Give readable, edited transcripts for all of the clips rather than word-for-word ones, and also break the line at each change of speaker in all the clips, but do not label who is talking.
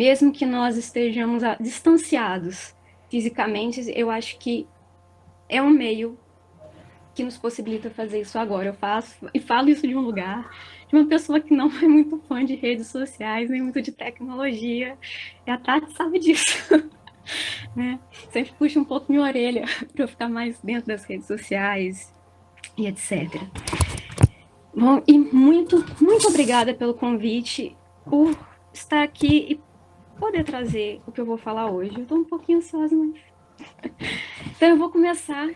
mesmo que nós estejamos distanciados fisicamente, eu acho que é um meio que nos possibilita fazer isso agora. Eu faço e falo isso de um lugar de uma pessoa que não é muito fã de redes sociais, nem muito de tecnologia. E a Tati sabe disso, né? Sempre puxa um pouco minha orelha para eu ficar mais dentro das redes sociais e etc. Bom, e muito obrigada pelo convite, por estar aqui e poder trazer o que eu vou falar hoje. Eu estou um pouquinho ansiosa, mas... Então eu vou começar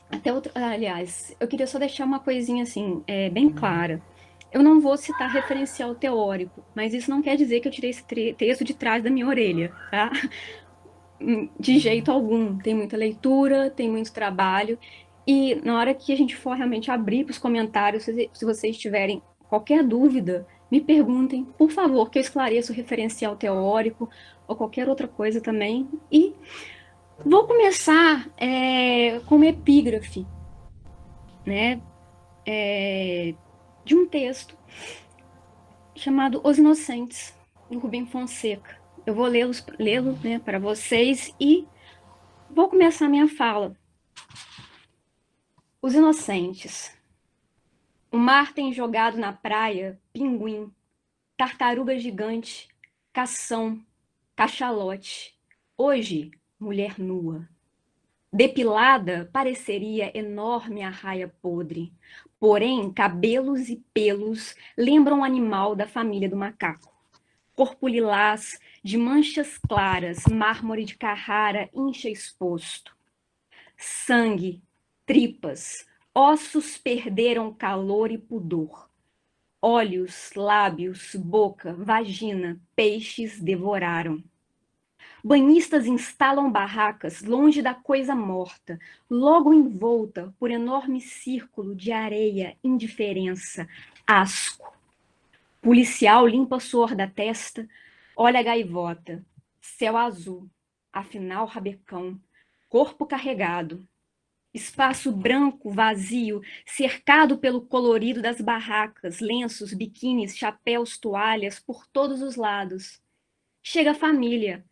até outro... Aliás, eu queria só deixar uma coisinha assim, bem clara. Eu não vou citar referencial teórico, mas isso não quer dizer que eu tirei esse texto de trás da minha orelha, tá? De jeito algum. Tem muita leitura, tem muito trabalho, e na hora que a gente for realmente abrir para os comentários, se vocês tiverem qualquer dúvida, me perguntem, por favor, que eu esclareça o referencial teórico ou qualquer outra coisa também. E vou começar com uma epígrafe, né, de um texto chamado Os Inocentes, do Rubem Fonseca. Eu vou lê-lo, né, para vocês e vou começar minha fala. Os Inocentes. O mar tem jogado na praia pinguim, tartaruga gigante, cação, cachalote. Hoje, mulher nua. Depilada, pareceria enorme arraia podre. Porém, cabelos e pelos lembram um animal da família do macaco. Corpo lilás, de manchas claras, mármore de Carrara incha exposto. Sangue, tripas, ossos perderam calor e pudor. Olhos, lábios, boca, vagina, peixes devoraram. Banhistas instalam barracas longe da coisa morta, logo envolta por enorme círculo de areia, indiferença, asco. Policial limpa suor da testa, olha a gaivota, céu azul, afinal rabecão, corpo carregado, espaço branco, vazio, cercado pelo colorido das barracas, lenços, biquínis, chapéus, toalhas por todos os lados. Chega a família.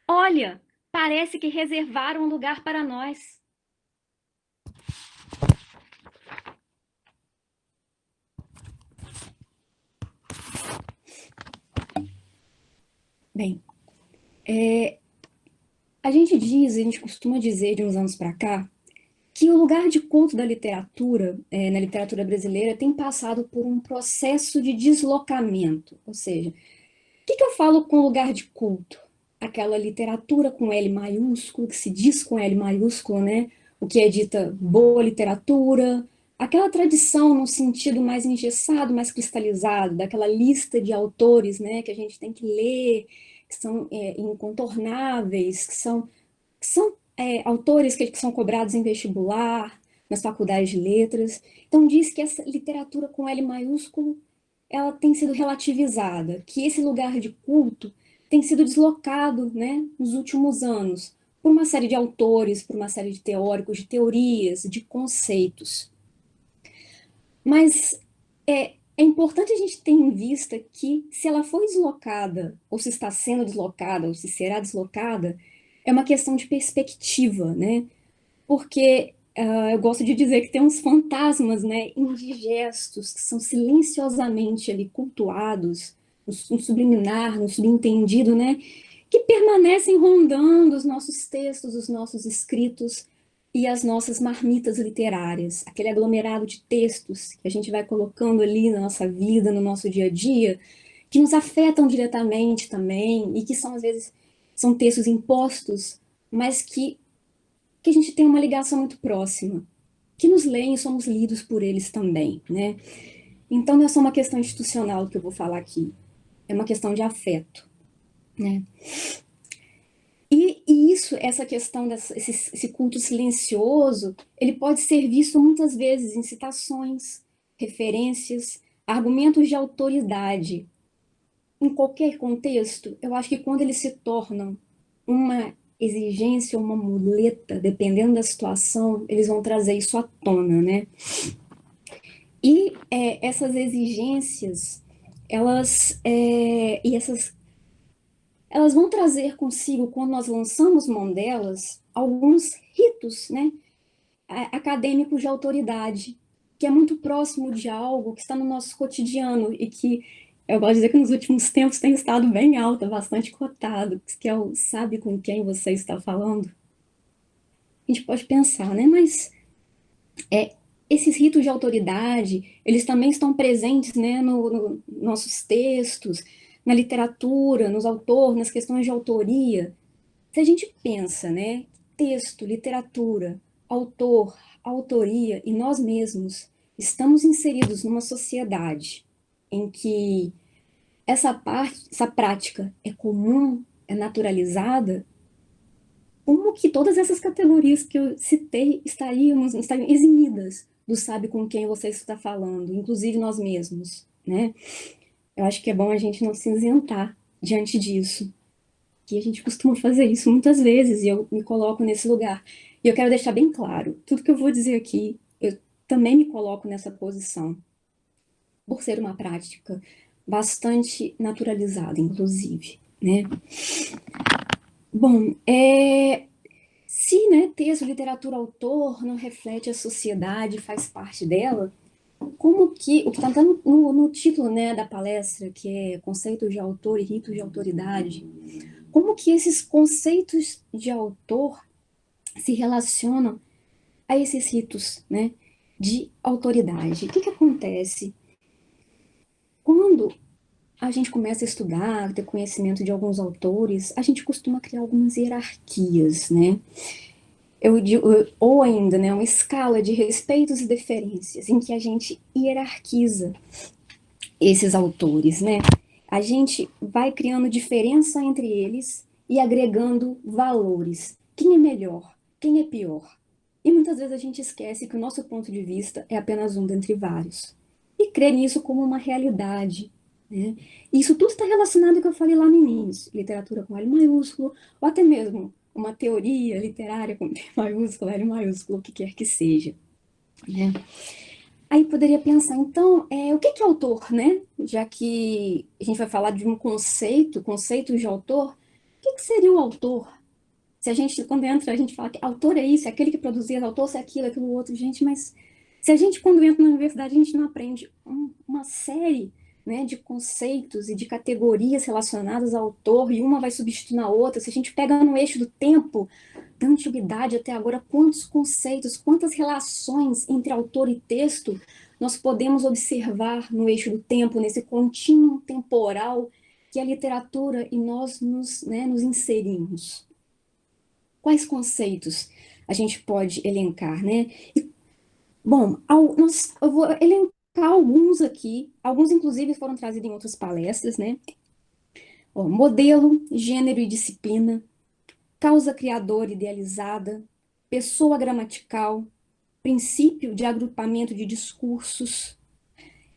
Olha, parece que reservaram um lugar para nós. Bem, a gente costuma dizer de uns anos para cá, que o lugar de culto da literatura, na literatura brasileira, tem passado por um processo de deslocamento. Ou seja, o que eu falo com lugar de culto? Aquela literatura com L maiúsculo, que se diz com L maiúsculo, né? O que é dita boa literatura, aquela tradição no sentido mais engessado, mais cristalizado, daquela lista de autores, né, que a gente tem que ler, que são incontornáveis, que são autores que são cobrados em vestibular, nas faculdades de letras. Então diz que essa literatura com L maiúsculo, ela tem sido relativizada, que esse lugar de culto tem sido deslocado, né, nos últimos anos, por uma série de autores, por uma série de teóricos, de teorias, de conceitos. Mas é importante a gente ter em vista que, se ela foi deslocada, ou se está sendo deslocada, ou se será deslocada, é uma questão de perspectiva, né? Porque eu gosto de dizer que tem uns fantasmas, né, indigestos, que são silenciosamente ali cultuados, no subliminar, no subentendido, né, que permanecem rondando os nossos textos, os nossos escritos e as nossas marmitas literárias, aquele aglomerado de textos que a gente vai colocando ali na nossa vida, no nosso dia a dia, que nos afetam diretamente também, e que são, às vezes, são textos impostos, mas que a gente tem uma ligação muito próxima, que nos leem e somos lidos por eles também, né? Então, não é só uma questão institucional que eu vou falar aqui, é uma questão de afeto, né? E isso, essa questão, esse culto silencioso, ele pode ser visto muitas vezes em citações, referências, argumentos de autoridade. Em qualquer contexto, eu acho que quando eles se tornam uma exigência, uma muleta, dependendo da situação, eles vão trazer isso à tona, né? E essas exigências, elas elas vão trazer consigo, quando nós lançamos mão delas, alguns ritos, né, acadêmicos de autoridade, que é muito próximo de algo que está no nosso cotidiano e que eu gosto de dizer que nos últimos tempos tem estado bem alta, bastante cotado, que é o sabe com quem você está falando. A gente pode pensar, né? Mas esses ritos de autoridade, eles também estão presentes, né, no nossos textos, na literatura, nos autores, nas questões de autoria. Se a gente pensa, né, texto, literatura, autor, autoria e nós mesmos estamos inseridos numa sociedade em que essa prática é comum, é naturalizada, como que todas essas categorias que eu citei estariam eximidas do sabe com quem você está falando, inclusive nós mesmos, né? Eu acho que é bom a gente não se isentar diante disso, que a gente costuma fazer isso muitas vezes e eu me coloco nesse lugar. E eu quero deixar bem claro, tudo que eu vou dizer aqui, eu também me coloco nessa posição, por ser uma prática bastante naturalizada, inclusive, né? Bom, se, né, texto, literatura, autor não reflete a sociedade, faz parte dela, como que, o que está no título, né, da palestra, que é Conceitos de Autor e Ritos de Autoridade, como que esses conceitos de autor se relacionam a esses ritos, né, de autoridade? O que acontece? Quando a gente começa a estudar, ter conhecimento de alguns autores, a gente costuma criar algumas hierarquias, né? Eu digo, ou ainda, né, uma escala de respeitos e deferências, em que a gente hierarquiza esses autores, né? A gente vai criando diferença entre eles e agregando valores. Quem é melhor? Quem é pior? E muitas vezes a gente esquece que o nosso ponto de vista é apenas um dentre vários. E crê nisso como uma realidade, né? Isso tudo está relacionado com o que eu falei lá no início, literatura com L maiúsculo, ou até mesmo uma teoria literária com T maiúsculo, L maiúsculo, o que quer que seja, né? Aí poderia pensar, então, o que é autor, né? Já que a gente vai falar de um conceito, conceitos de autor, o que seria o autor? Se a gente, quando entra, a gente fala que autor é isso, é aquele que produzia, autor é aquilo, aquilo outro, gente, mas se a gente, quando entra na universidade, a gente não aprende uma série, né, de conceitos e de categorias relacionadas ao autor, e uma vai substituindo a outra, se a gente pega no eixo do tempo, da antiguidade até agora, quantos conceitos, quantas relações entre autor e texto nós podemos observar no eixo do tempo, nesse contínuo temporal que a literatura e nós nos inserimos. Quais conceitos a gente pode elencar, né? Bom, eu vou elencar alguns aqui, alguns inclusive foram trazidos em outras palestras, né? Ó, modelo, gênero e disciplina, causa criadora idealizada, pessoa gramatical, princípio de agrupamento de discursos.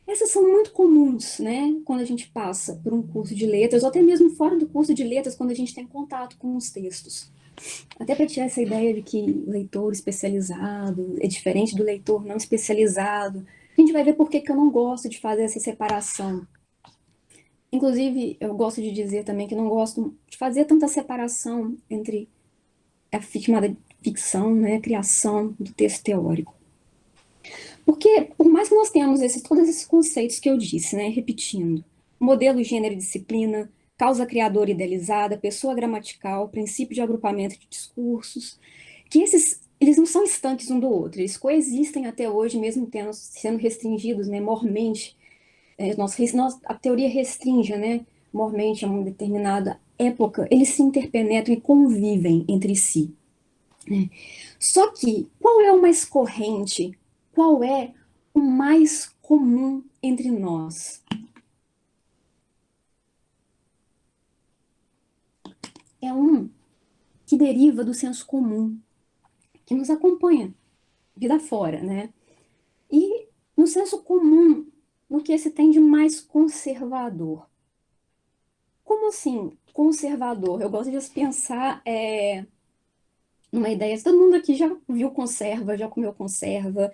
Essas são muito comuns, né, quando a gente passa por um curso de letras, ou até mesmo fora do curso de letras, quando a gente tem contato com os textos. Até para tirar essa ideia de que leitor especializado é diferente do leitor não especializado. A gente vai ver por que eu não gosto de fazer essa separação. Inclusive, eu gosto de dizer também que não gosto de fazer tanta separação entre a chamada ficção, né, a criação do texto teórico. Porque, por mais que nós tenhamos todos esses conceitos que eu disse, né, repetindo, modelo, gênero e disciplina, causa criadora idealizada, pessoa gramatical, princípio de agrupamento de discursos, que eles não são estanques um do outro, eles coexistem até hoje, mesmo sendo restringidos, né, mormente. A teoria restringe, né, mormente a uma determinada época, eles se interpenetram e convivem entre si. Né? Só que, qual é o mais corrente? Qual é o mais comum entre nós? É um que deriva do senso comum, que nos acompanha vida fora, né? E no senso comum, no que se tem de mais conservador. Como assim, conservador? Eu gosto de pensar numa ideia. Todo mundo aqui já viu conserva, já comeu conserva.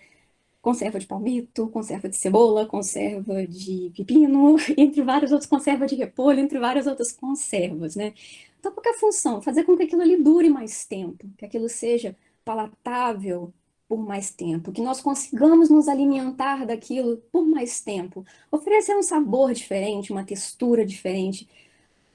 conserva de palmito, conserva de cebola, conserva de pepino, entre vários outros, conserva de repolho, entre várias outras conservas, né? Então, qual que é a função? Fazer com que aquilo ali dure mais tempo, que aquilo seja palatável por mais tempo, que nós consigamos nos alimentar daquilo por mais tempo, oferecer um sabor diferente, uma textura diferente,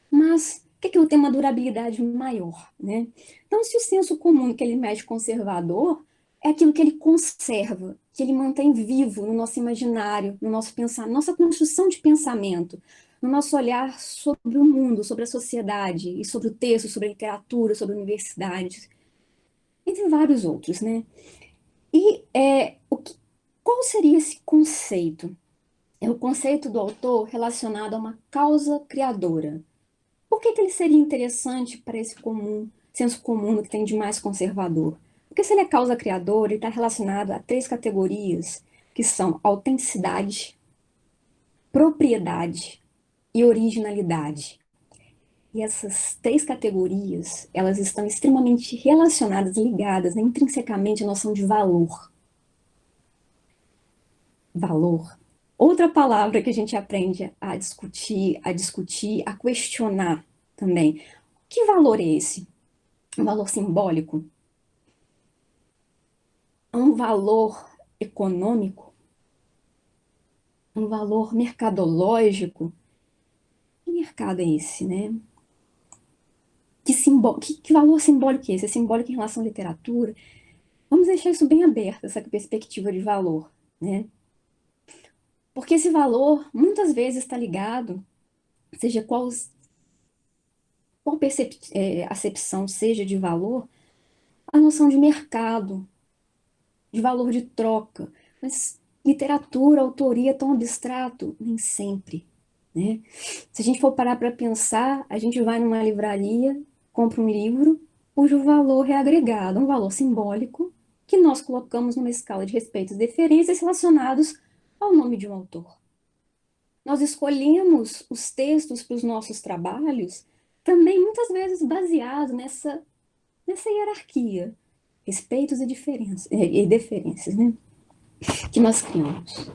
mas que aquilo tem uma durabilidade maior, né? Então, se o senso comum que ele mede conservador é aquilo que ele conserva, que ele mantém vivo no nosso imaginário, no nosso pensamento, nossa construção de pensamento, no nosso olhar sobre o mundo, sobre a sociedade, e sobre o texto, sobre a literatura, sobre a universidade, entre vários outros, né? E qual seria esse conceito? É o conceito do autor relacionado a uma causa criadora. Por que ele seria interessante para esse senso comum que tem de mais conservador? Porque se ele é causa criadora, ele está relacionado a três categorias, que são autenticidade, propriedade e originalidade. E essas três categorias, elas estão extremamente relacionadas, ligadas, né, intrinsecamente à noção de valor. Valor. Outra palavra que a gente aprende a questionar também. Que valor é esse? Um valor simbólico? Um valor econômico? Um valor mercadológico? Que mercado é esse, né? Que valor simbólico é esse? É simbólico em relação à literatura? Vamos deixar isso bem aberto, essa perspectiva de valor, né? Porque esse valor muitas vezes está ligado, seja qual acepção seja de valor, à noção de mercado, de valor de troca. Mas literatura, autoria tão abstrato, nem sempre, né? Se a gente for parar para pensar, a gente vai numa livraria, compra um livro cujo valor é agregado, um valor simbólico que nós colocamos numa escala de respeitos e deferências relacionados ao nome de um autor. Nós escolhemos os textos para os nossos trabalhos também muitas vezes baseado nessa hierarquia, respeitos e deferências, né? Que nós criamos.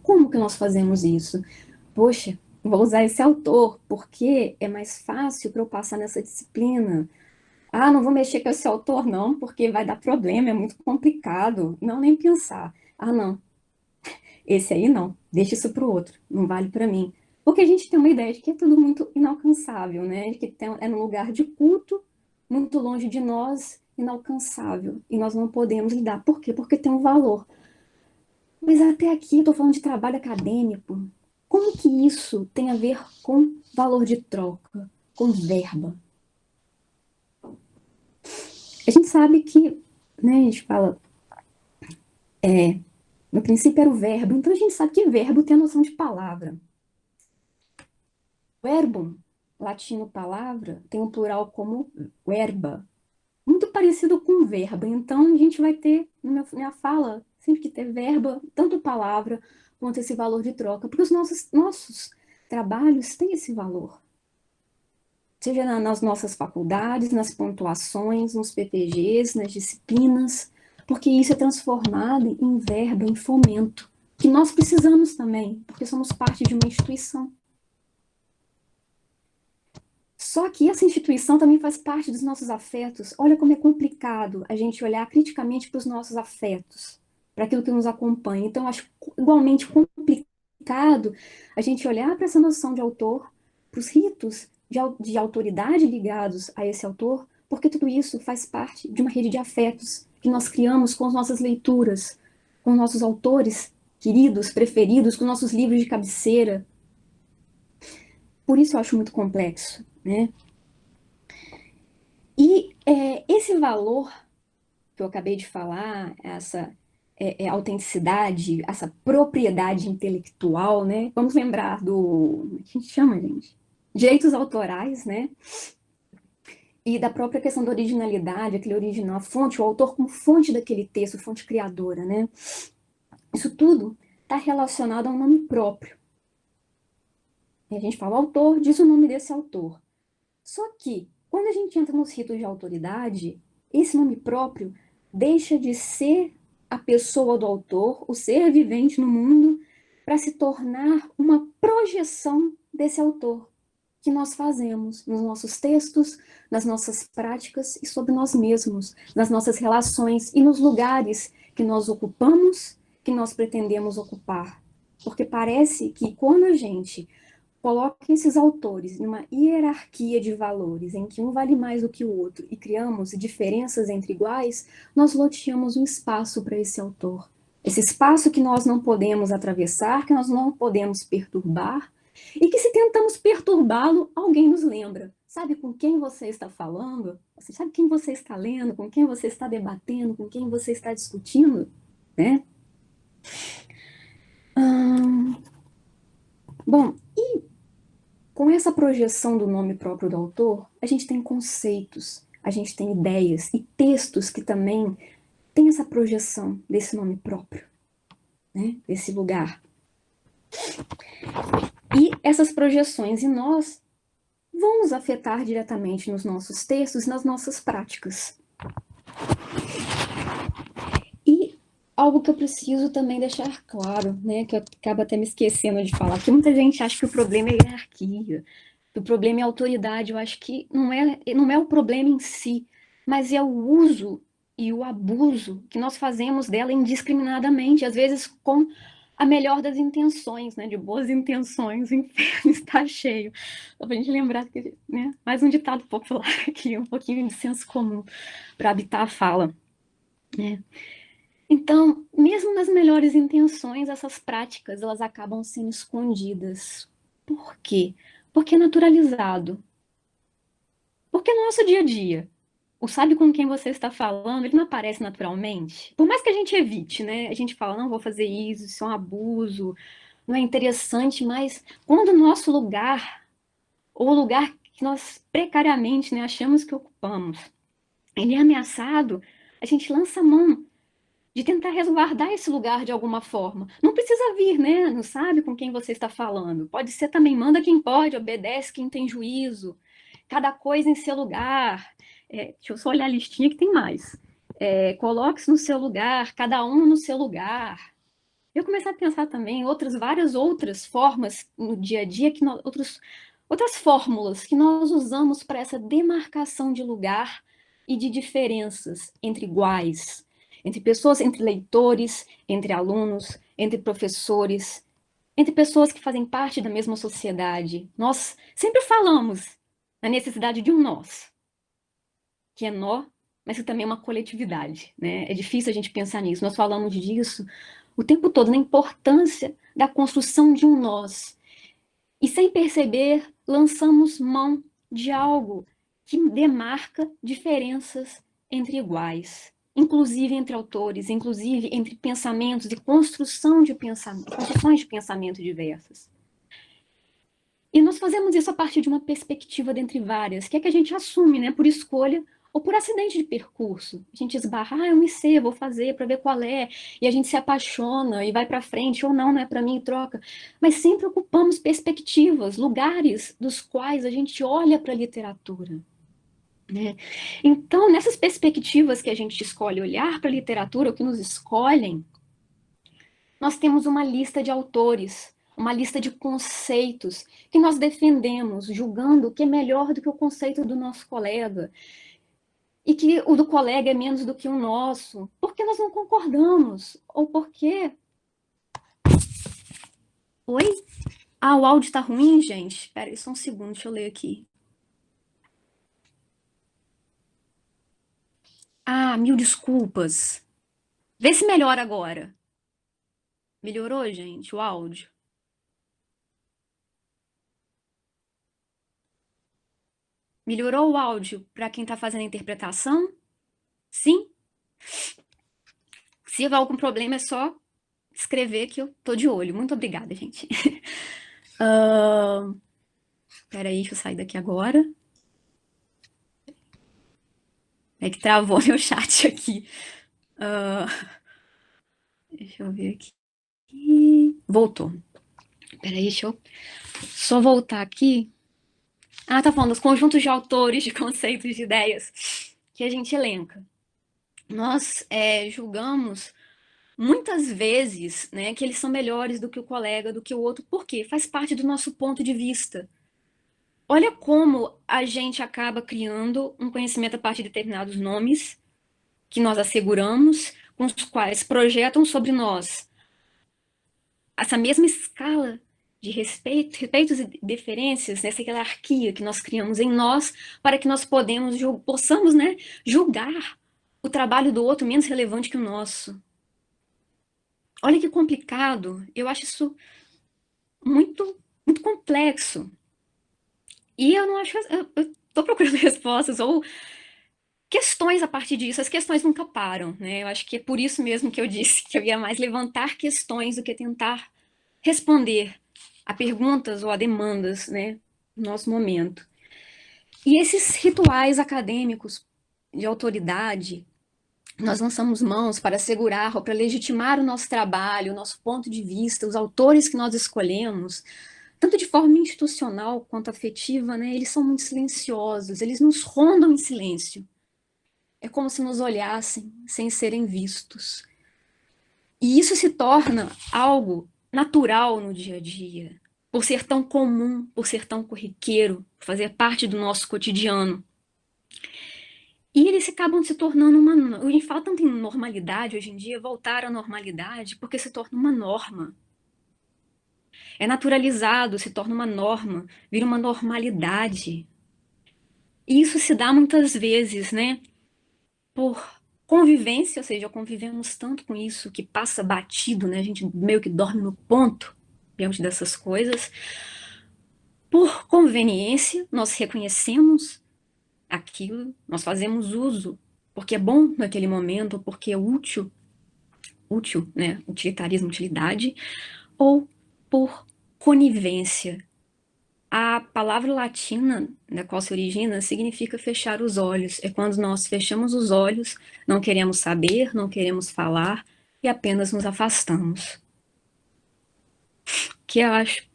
Como que nós fazemos isso? Poxa, vou usar esse autor porque é mais fácil para eu passar nessa disciplina. Ah, não vou mexer com esse autor não, porque vai dar problema, é muito complicado. Não, nem pensar. Ah, não, esse aí não, deixa isso para o outro, não vale para mim. Porque a gente tem uma ideia de que é tudo muito inalcançável, né? De que é num lugar de culto, muito longe de nós, inalcançável. E nós não podemos lidar. Por quê? Porque tem um valor. Mas até aqui eu estou falando de trabalho acadêmico. Como que isso tem a ver com valor de troca, com verba? A gente sabe que, né, a gente fala, no princípio era o verbo, então a gente sabe que verbo tem a noção de palavra. Verbum, latino palavra, tem um plural como verba, muito parecido com verbo. Então a gente vai ter, na minha fala, sempre que ter verba, tanto palavra quanto esse valor de troca, porque os nossos trabalhos têm esse valor. Seja nas nossas faculdades, nas pontuações, nos PPGs, nas disciplinas, porque isso é transformado em verba, em fomento, que nós precisamos também, porque somos parte de uma instituição. Só que essa instituição também faz parte dos nossos afetos. Olha como é complicado a gente olhar criticamente para os nossos afetos, para aquilo que nos acompanha. Então, eu acho igualmente complicado a gente olhar para essa noção de autor, para os ritos de autoridade ligados a esse autor, porque tudo isso faz parte de uma rede de afetos que nós criamos com as nossas leituras, com nossos autores queridos, preferidos, com nossos livros de cabeceira. Por isso eu acho muito complexo, né? E esse valor que eu acabei de falar, essa autenticidade, essa propriedade intelectual, né? Vamos lembrar como é que a gente chama, gente? Direitos autorais, né? E da própria questão da originalidade, aquele original, a fonte, o autor como fonte daquele texto, fonte criadora, né? Isso tudo está relacionado a um nome próprio. E a gente fala autor, diz o nome desse autor. Só que, quando a gente entra nos ritos de autoridade, esse nome próprio deixa de ser a pessoa do autor, o ser vivente no mundo, para se tornar uma projeção desse autor que nós fazemos nos nossos textos, nas nossas práticas e sobre nós mesmos, nas nossas relações e nos lugares que nós ocupamos, que nós pretendemos ocupar. Porque parece que quando a gente coloca esses autores numa hierarquia de valores, em que um vale mais do que o outro, e criamos diferenças entre iguais, nós loteamos um espaço para esse autor. Esse espaço que nós não podemos atravessar, que nós não podemos perturbar, e que se tentamos perturbá-lo, alguém nos lembra. Sabe com quem você está falando? Você sabe quem você está lendo? Com quem você está debatendo? Com quem você está discutindo? Né? Bom, e com essa projeção do nome próprio do autor, a gente tem conceitos, a gente tem ideias e textos que também têm essa projeção desse nome próprio, né? Desse lugar. E essas projeções em nós vão nos afetar diretamente nos nossos textos e nas nossas práticas. E algo que eu preciso também deixar claro, né, que eu acabo até me esquecendo de falar, que muita gente acha que o problema é a hierarquia, que o problema é a autoridade. Eu acho que não é o problema em si, mas é o uso e o abuso que nós fazemos dela indiscriminadamente, às vezes com a melhor das intenções, né, de boas intenções, o inferno está cheio. Só pra gente lembrar que, né, mais um ditado popular aqui, um pouquinho de senso comum para habitar a fala, né? Então, mesmo nas melhores intenções, essas práticas elas acabam sendo escondidas. Por quê? Porque é naturalizado. Porque no nosso dia a dia, o sabe com quem você está falando, ele não aparece naturalmente. Por mais que a gente evite, né? A gente fala, não vou fazer isso é um abuso, não é interessante, mas quando o nosso lugar, ou o lugar que nós precariamente, né, achamos que ocupamos, ele é ameaçado, a gente lança a mão de tentar resguardar esse lugar de alguma forma. Não precisa vir, né? Não sabe com quem você está falando. Pode ser também, manda quem pode, obedece quem tem juízo. Cada coisa em seu lugar. Deixa eu só olhar a listinha que tem mais. Coloque-se no seu lugar, cada um no seu lugar. Eu comecei a pensar também em várias outras formas no dia a dia, outras fórmulas que nós usamos para essa demarcação de lugar e de diferenças entre iguais, entre pessoas, entre leitores, entre alunos, entre professores, entre pessoas que fazem parte da mesma sociedade. Nós sempre falamos na necessidade de um nós, que é nó, mas que também é uma coletividade, né? É difícil a gente pensar nisso. Nós falamos disso o tempo todo, na importância da construção de um nós. E sem perceber, lançamos mão de algo que demarca diferenças entre iguais, inclusive entre autores, inclusive entre pensamentos e construções de pensamento diversas. E nós fazemos isso a partir de uma perspectiva dentre várias, que é que a gente assume, né, por escolha ou por acidente de percurso. A gente esbarra, eu me sei, vou fazer para ver qual é, e a gente se apaixona e vai para frente, ou não, não é para mim e troca. Mas sempre ocupamos perspectivas, lugares dos quais a gente olha para a literatura. Né? Então, nessas perspectivas que a gente escolhe olhar para a literatura, ou que nos escolhem, nós temos uma lista de autores, uma lista de conceitos que nós defendemos, julgando que é melhor do que o conceito do nosso colega, e que o do colega é menos do que o nosso, porque nós não concordamos, ou porque... Oi? Ah, o áudio tá ruim, gente? Espera aí só um segundo, deixa eu ler aqui. Ah, mil desculpas. Vê se melhora agora. Melhorou, gente, o áudio? Melhorou o áudio para quem tá fazendo a interpretação? Sim? Se houver algum problema, é só escrever que eu tô de olho. Muito obrigada, gente. Peraí, deixa eu sair daqui agora. É que travou meu chat aqui. Deixa eu ver aqui. Voltou. Peraí, deixa eu só voltar aqui. Ah, tá falando dos conjuntos de autores, de conceitos, de ideias que a gente elenca. Nós julgamos muitas vezes, né, que eles são melhores do que o colega, do que o outro. Por quê? Faz parte do nosso ponto de vista. Olha como a gente acaba criando um conhecimento a partir de determinados nomes que nós asseguramos, com os quais projetam sobre nós essa mesma escala de respeitos e deferências, nessa hierarquia que nós criamos em nós, para que nós possamos, né, julgar o trabalho do outro menos relevante que o nosso. Olha que complicado. Eu acho isso muito, muito complexo. E eu não acho. Eu tô procurando respostas ou questões a partir disso. As questões nunca param, né? Eu acho que é por isso mesmo que eu disse que eu ia mais levantar questões do que tentar responder a perguntas ou a demandas, né, no nosso momento. E esses rituais acadêmicos de autoridade, nós lançamos mãos para segurar ou para legitimar o nosso trabalho, o nosso ponto de vista, os autores que nós escolhemos, tanto de forma institucional quanto afetiva, né, eles são muito silenciosos, eles nos rondam em silêncio. É como se nos olhassem sem serem vistos. E isso se torna algo natural no dia a dia, por ser tão comum, por ser tão corriqueiro, fazer parte do nosso cotidiano. E eles acabam se tornando uma. A gente fala tanto em normalidade hoje em dia, voltar à normalidade, porque se torna uma norma. É naturalizado, se torna uma norma, vira uma normalidade. E isso se dá muitas vezes, né, por convivência, ou seja, convivemos tanto com isso que passa batido, né? A gente meio que dorme no ponto diante dessas coisas. Por conveniência, nós reconhecemos aquilo, nós fazemos uso porque é bom naquele momento, porque é útil, né? Utilitarismo, utilidade, ou por conivência. A palavra latina da qual se origina significa fechar os olhos. É quando nós fechamos os olhos, não queremos saber, não queremos falar e apenas nos afastamos. Que eu acho.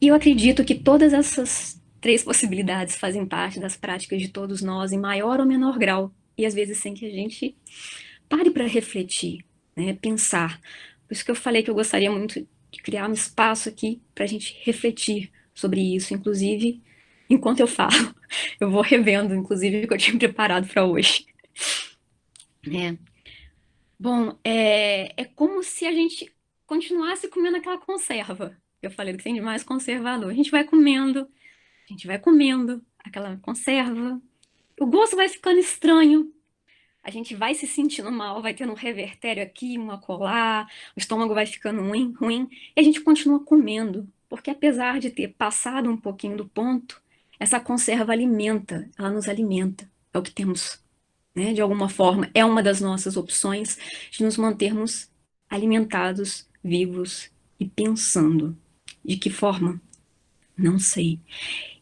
E eu acredito que todas essas três possibilidades fazem parte das práticas de todos nós, em maior ou menor grau, e às vezes sem que a gente pare para refletir, né, pensar. Por isso que eu falei que eu gostaria muito de criar um espaço aqui para a gente refletir sobre isso, inclusive enquanto eu falo, eu vou revendo, inclusive, o que eu tinha preparado para hoje. É. Bom, é como se a gente continuasse comendo aquela conserva. Eu falei que tem de mais conservador. A gente vai comendo aquela conserva. O gosto vai ficando estranho. A gente vai se sentindo mal, vai tendo um revertério aqui, um acolá, o estômago vai ficando ruim, ruim, e a gente continua comendo, porque apesar de ter passado um pouquinho do ponto, essa conserva alimenta, ela nos alimenta, é o que temos, né? De alguma forma, é uma das nossas opções de nos mantermos alimentados, vivos e pensando. De que forma? Não sei.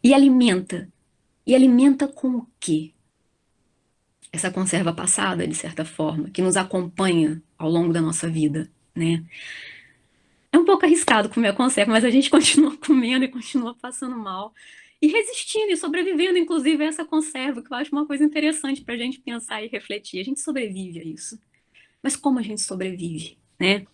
E alimenta. E alimenta com o quê? Essa conserva passada, de certa forma, que nos acompanha ao longo da nossa vida, né? É um pouco arriscado comer a conserva, mas a gente continua comendo e continua passando mal. E resistindo e sobrevivendo, inclusive, a essa conserva, que eu acho uma coisa interessante para a gente pensar e refletir. A gente sobrevive a isso. Mas como a gente sobrevive, né?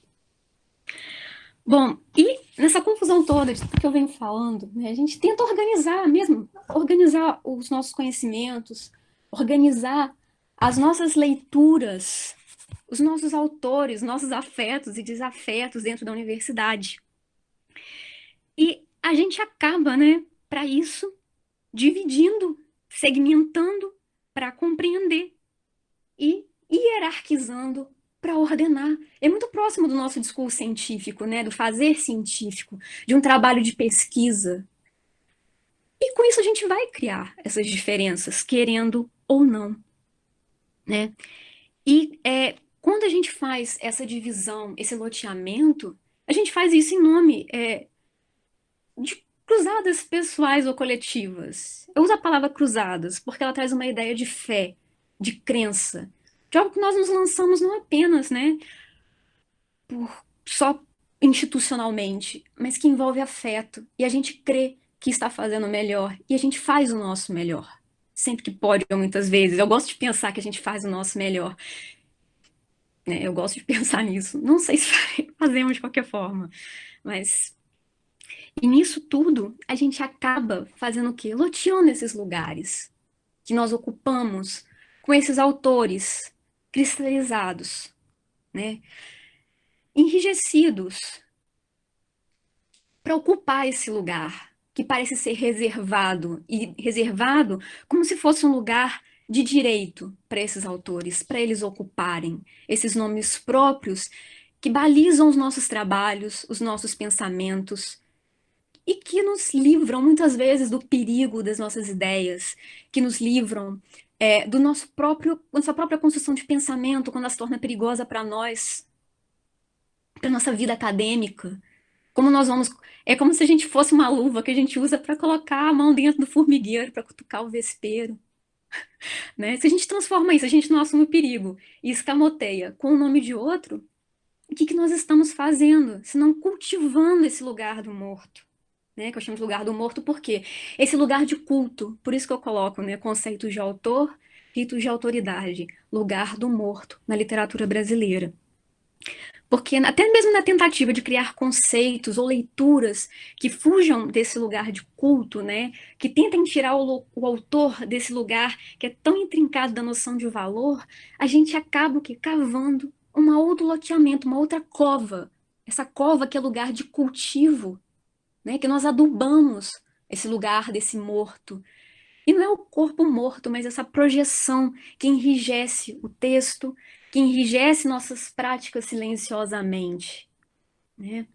Bom, e nessa confusão toda de tudo que eu venho falando, né, a gente tenta organizar mesmo, organizar os nossos conhecimentos, organizar as nossas leituras, os nossos autores, nossos afetos e desafetos dentro da universidade. E a gente acaba, né, para isso, dividindo, segmentando para compreender e hierarquizando para ordenar. É muito próximo do nosso discurso científico, né, do fazer científico, de um trabalho de pesquisa. E com isso a gente vai criar essas diferenças, querendo ou não, né? E quando a gente faz essa divisão, esse loteamento, a gente faz isso em nome de cruzadas pessoais ou coletivas. Eu uso a palavra cruzadas porque ela traz uma ideia de fé, de crença, de algo que nós nos lançamos não apenas, né, só institucionalmente, mas que envolve afeto. E a gente crê que está fazendo o melhor e a gente faz o nosso melhor. Sempre que pode, ou muitas vezes. Eu gosto de pensar que a gente faz o nosso melhor. né? Eu gosto de pensar nisso. Não sei se fazemos de qualquer forma, mas e nisso tudo a gente acaba fazendo o quê? Loteando esses lugares que nós ocupamos com esses autores cristalizados, né? Enrijecidos para ocupar esse lugar que parece ser reservado e reservado como se fosse um lugar de direito para esses autores, para eles ocuparem esses nomes próprios que balizam os nossos trabalhos, os nossos pensamentos e que nos livram muitas vezes do perigo das nossas ideias, que nos livram do nosso próprio, nossa própria construção de pensamento quando ela se torna perigosa para nós, para nossa vida acadêmica. Como nós vamos. É como se a gente fosse uma luva que a gente usa para colocar a mão dentro do formigueiro, para cutucar o vespeiro, né? Se a gente transforma isso, a gente não assume o perigo e escamoteia com o nome de outro, o que que nós estamos fazendo? Se não cultivando esse lugar do morto, né? Que eu chamo de lugar do morto, por quê? Esse lugar de culto. Por isso que eu coloco, né, conceitos de autor, ritos de autoridade, lugar do morto na literatura brasileira. Porque até mesmo na tentativa de criar conceitos ou leituras que fujam desse lugar de culto, né, que tentem tirar o autor desse lugar que é tão intrincado da noção de valor, a gente acaba o quê? Cavando um outro loteamento, uma outra cova. Essa cova que é lugar de cultivo, né, que nós adubamos esse lugar desse morto. E não é o corpo morto, mas essa projeção que enrijece o texto, que enrijece nossas práticas silenciosamente, né?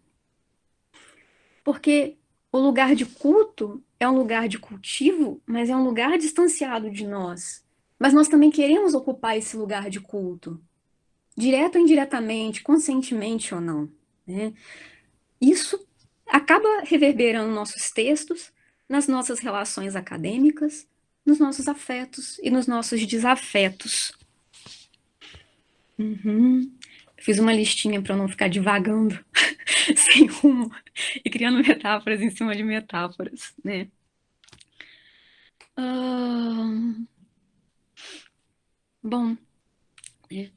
Porque o lugar de culto é um lugar de cultivo, mas é um lugar distanciado de nós. Mas nós também queremos ocupar esse lugar de culto, direto ou indiretamente, conscientemente ou não, né? Isso acaba reverberando nossos textos, nas nossas relações acadêmicas, nos nossos afetos e nos nossos desafetos. Uhum. Fiz uma listinha para não ficar divagando sem rumo e criando metáforas em cima de metáforas, né? Ahn, bom, é,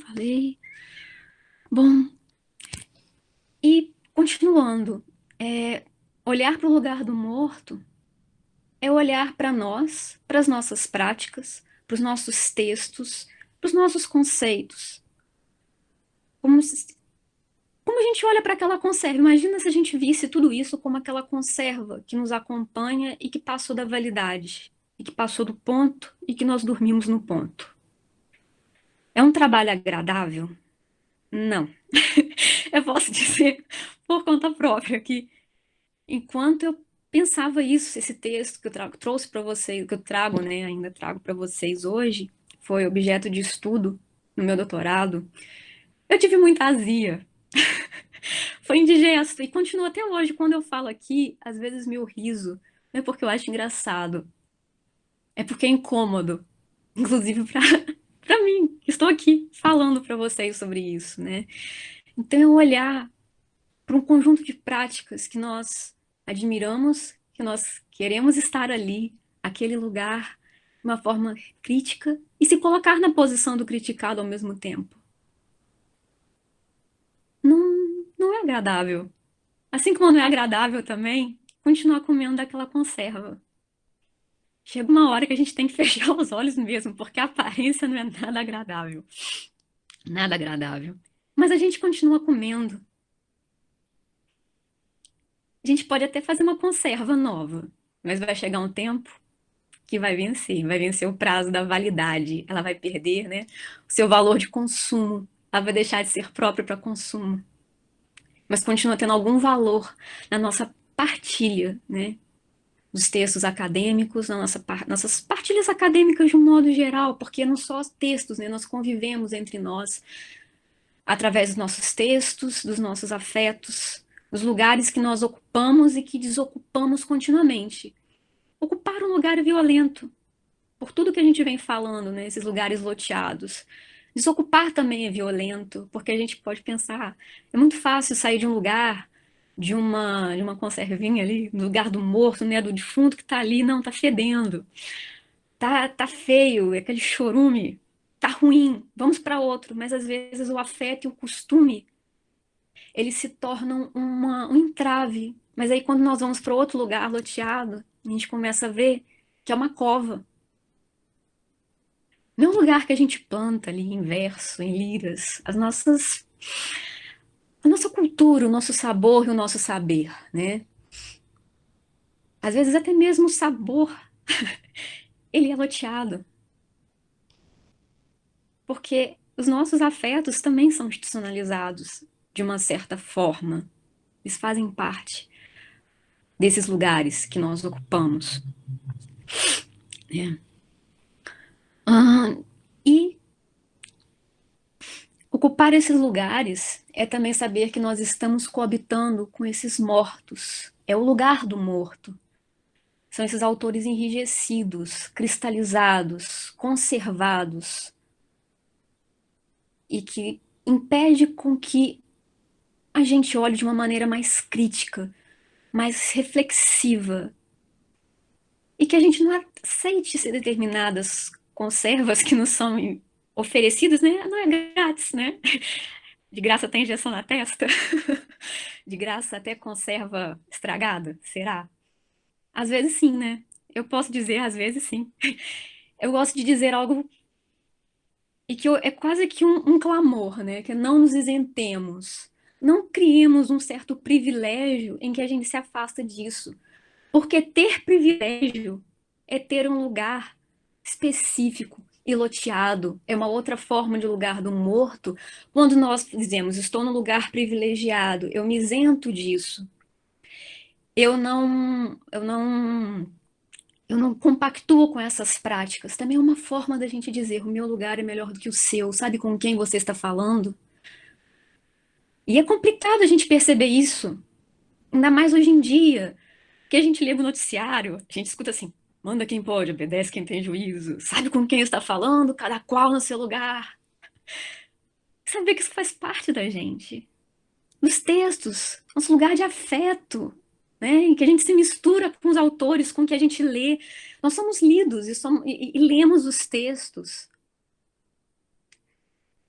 falei. Bom, e continuando, olhar para o lugar do morto é olhar para nós, para as nossas práticas, para os nossos textos, para os nossos conceitos. Como, como a gente olha para aquela conserva? Imagina se a gente visse tudo isso como aquela conserva que nos acompanha e que passou da validade, e que passou do ponto e que nós dormimos no ponto. É um trabalho agradável? Não. Eu posso dizer por conta própria que enquanto eu pensava isso, esse texto que eu trouxe para vocês, que eu trago, né, ainda trago para vocês hoje, foi objeto de estudo no meu doutorado, eu tive muita azia. Foi indigesto e continua até hoje. Quando eu falo aqui, às vezes meu riso não é porque eu acho engraçado, é porque é incômodo, inclusive para para mim, que estou aqui falando para vocês sobre isso, né? Então, eu olhar para um conjunto de práticas que nós admiramos, que nós queremos estar ali, aquele lugar, de uma forma crítica, e se colocar na posição do criticado ao mesmo tempo. Não é agradável. Assim como não é agradável também continuar comendo daquela conserva. Chega uma hora que a gente tem que fechar os olhos mesmo, porque a aparência não é nada agradável. Nada agradável. Mas a gente continua comendo. A gente pode até fazer uma conserva nova, mas vai chegar um tempo que vai vencer o prazo da validade. Ela vai perder, né, o seu valor de consumo. Ela vai deixar de ser própria para consumo, mas continua tendo algum valor na nossa partilha, né? Dos textos acadêmicos, nossas partilhas acadêmicas de um modo geral, porque não só os textos, né? Nós convivemos entre nós através dos nossos textos, dos nossos afetos, dos lugares que nós ocupamos e que desocupamos continuamente. Ocupar um lugar é violento, por tudo que a gente vem falando, né? Esses lugares loteados. Desocupar também é violento, porque a gente pode pensar, é muito fácil sair de um lugar, de uma conservinha ali, no lugar do morto, né, do defunto que tá ali, não, tá fedendo, tá feio, é aquele chorume. tá ruim, vamos para outro, mas às vezes o afeto e o costume, eles se tornam um entrave. Mas aí quando nós vamos para outro lugar loteado, a gente começa a ver que é uma cova. Não é um lugar que a gente planta ali em verso, em liras, a nossa cultura, o nosso sabor e o nosso saber, né? Às vezes até mesmo o sabor, ele é loteado, porque os nossos afetos também são institucionalizados de uma certa forma. Eles fazem parte desses lugares que nós ocupamos, né? Ah, e ocupar esses lugares é também saber que nós estamos coabitando com esses mortos. É o lugar do morto. São esses autores enrijecidos, cristalizados, conservados e que impede com que a gente olhe de uma maneira mais crítica, mais reflexiva e que a gente não aceite ser determinadas conservas que nos são oferecidas, né? Não é grátis, né? De graça tem injeção na testa? De graça até conserva estragada? Será? Às vezes sim, né? Eu posso dizer, às vezes sim. Eu gosto de dizer algo e que é quase que um clamor, né? Que não nos isentemos. Não criemos um certo privilégio em que a gente se afasta disso. Porque ter privilégio é ter um lugar específico e loteado. É uma outra forma de lugar do morto. Quando nós dizemos, estou num lugar privilegiado, eu me isento disso. Eu não compactuo com essas práticas. Também é uma forma da gente dizer, o meu lugar é melhor do que o seu. Sabe com quem você está falando? E é complicado a gente perceber isso, ainda mais hoje em dia. Que a gente liga o noticiário, a gente escuta assim, manda quem pode, obedece quem tem juízo, sabe com quem está falando, cada qual no seu lugar. Saber que isso faz parte da gente. Nos textos, nosso lugar de afeto, né? Em que a gente se mistura com os autores, com o que a gente lê. Nós somos lidos e lemos os textos.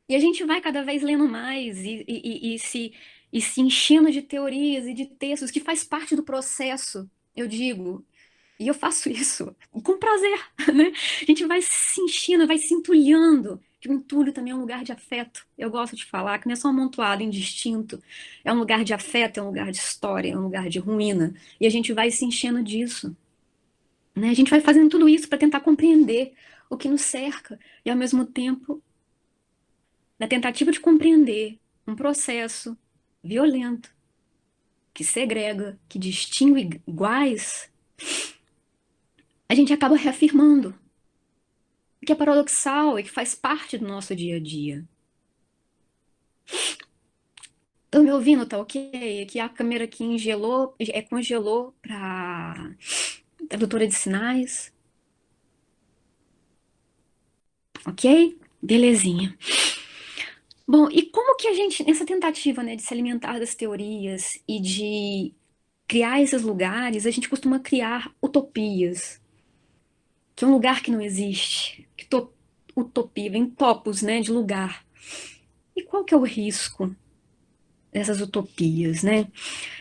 E a gente vai cada vez lendo mais e se enchendo de teorias e de textos, que faz parte do processo, eu digo. E eu faço isso com prazer, né? A gente vai se enchendo, vai se entulhando. Que o entulho também é um lugar de afeto. Eu gosto de falar que não é só um amontoado indistinto. É um lugar de afeto, é um lugar de história, é um lugar de ruína. E a gente vai se enchendo disso, né? A gente vai fazendo tudo isso para tentar compreender o que nos cerca. E ao mesmo tempo, na tentativa de compreender um processo violento, que segrega, que distingue iguais, a gente acaba reafirmando o que é paradoxal e que faz parte do nosso dia a dia. Estão me ouvindo, tá ok? Aqui a câmera aqui congelou para tradutora de sinais, ok? Belezinha. Bom, e como que a gente, nessa tentativa, né, de se alimentar das teorias e de criar esses lugares, a gente costuma criar utopias, que é um lugar que não existe, utopia, vem topos, né, de lugar. E qual que é o risco dessas utopias, né?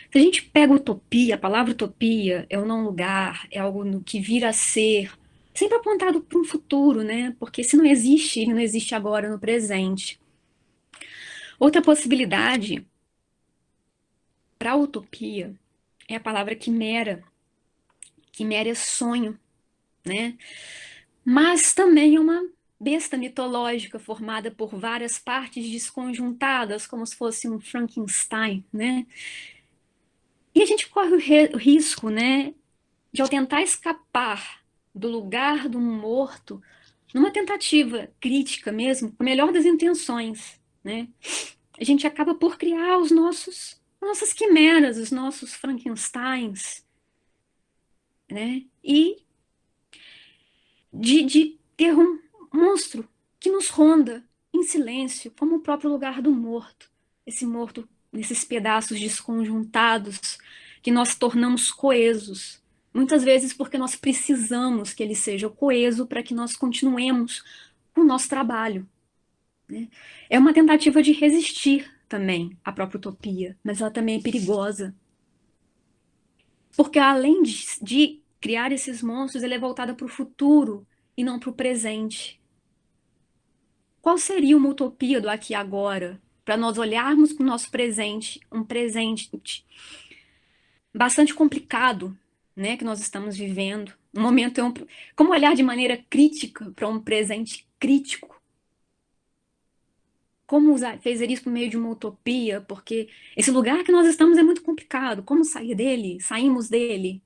Se a gente pega utopia, a palavra utopia é um não lugar, é algo no que vir a ser, sempre apontado para um futuro, né? Porque se não existe, ele não existe agora no presente. Outra possibilidade para a utopia é a palavra quimera. Quimera é sonho, né? Mas também é uma besta mitológica formada por várias partes desconjuntadas, como se fosse um Frankenstein, né? E a gente corre o risco, né, de ao tentar escapar do lugar do morto, numa tentativa crítica mesmo, com a melhor das intenções, né? A gente acaba por criar nossas quimeras, os nossos Frankensteins, né? E de ter um monstro que nos ronda em silêncio, como o próprio lugar do morto. Esse morto nesses pedaços desconjuntados que nós tornamos coesos. Muitas vezes porque nós precisamos que ele seja coeso para que nós continuemos com o nosso trabalho, né? É uma tentativa de resistir também à própria utopia, mas ela também é perigosa. Porque além de criar esses monstros, ela é voltada para o futuro e não para o presente. Qual seria uma utopia do aqui e agora? Para nós olharmos para o nosso presente, um presente bastante complicado, né, que nós estamos vivendo. Um momento, como olhar de maneira crítica para um presente crítico? Como fazer isso por meio de uma utopia? Porque esse lugar que nós estamos é muito complicado. Como sair dele? Saímos dele?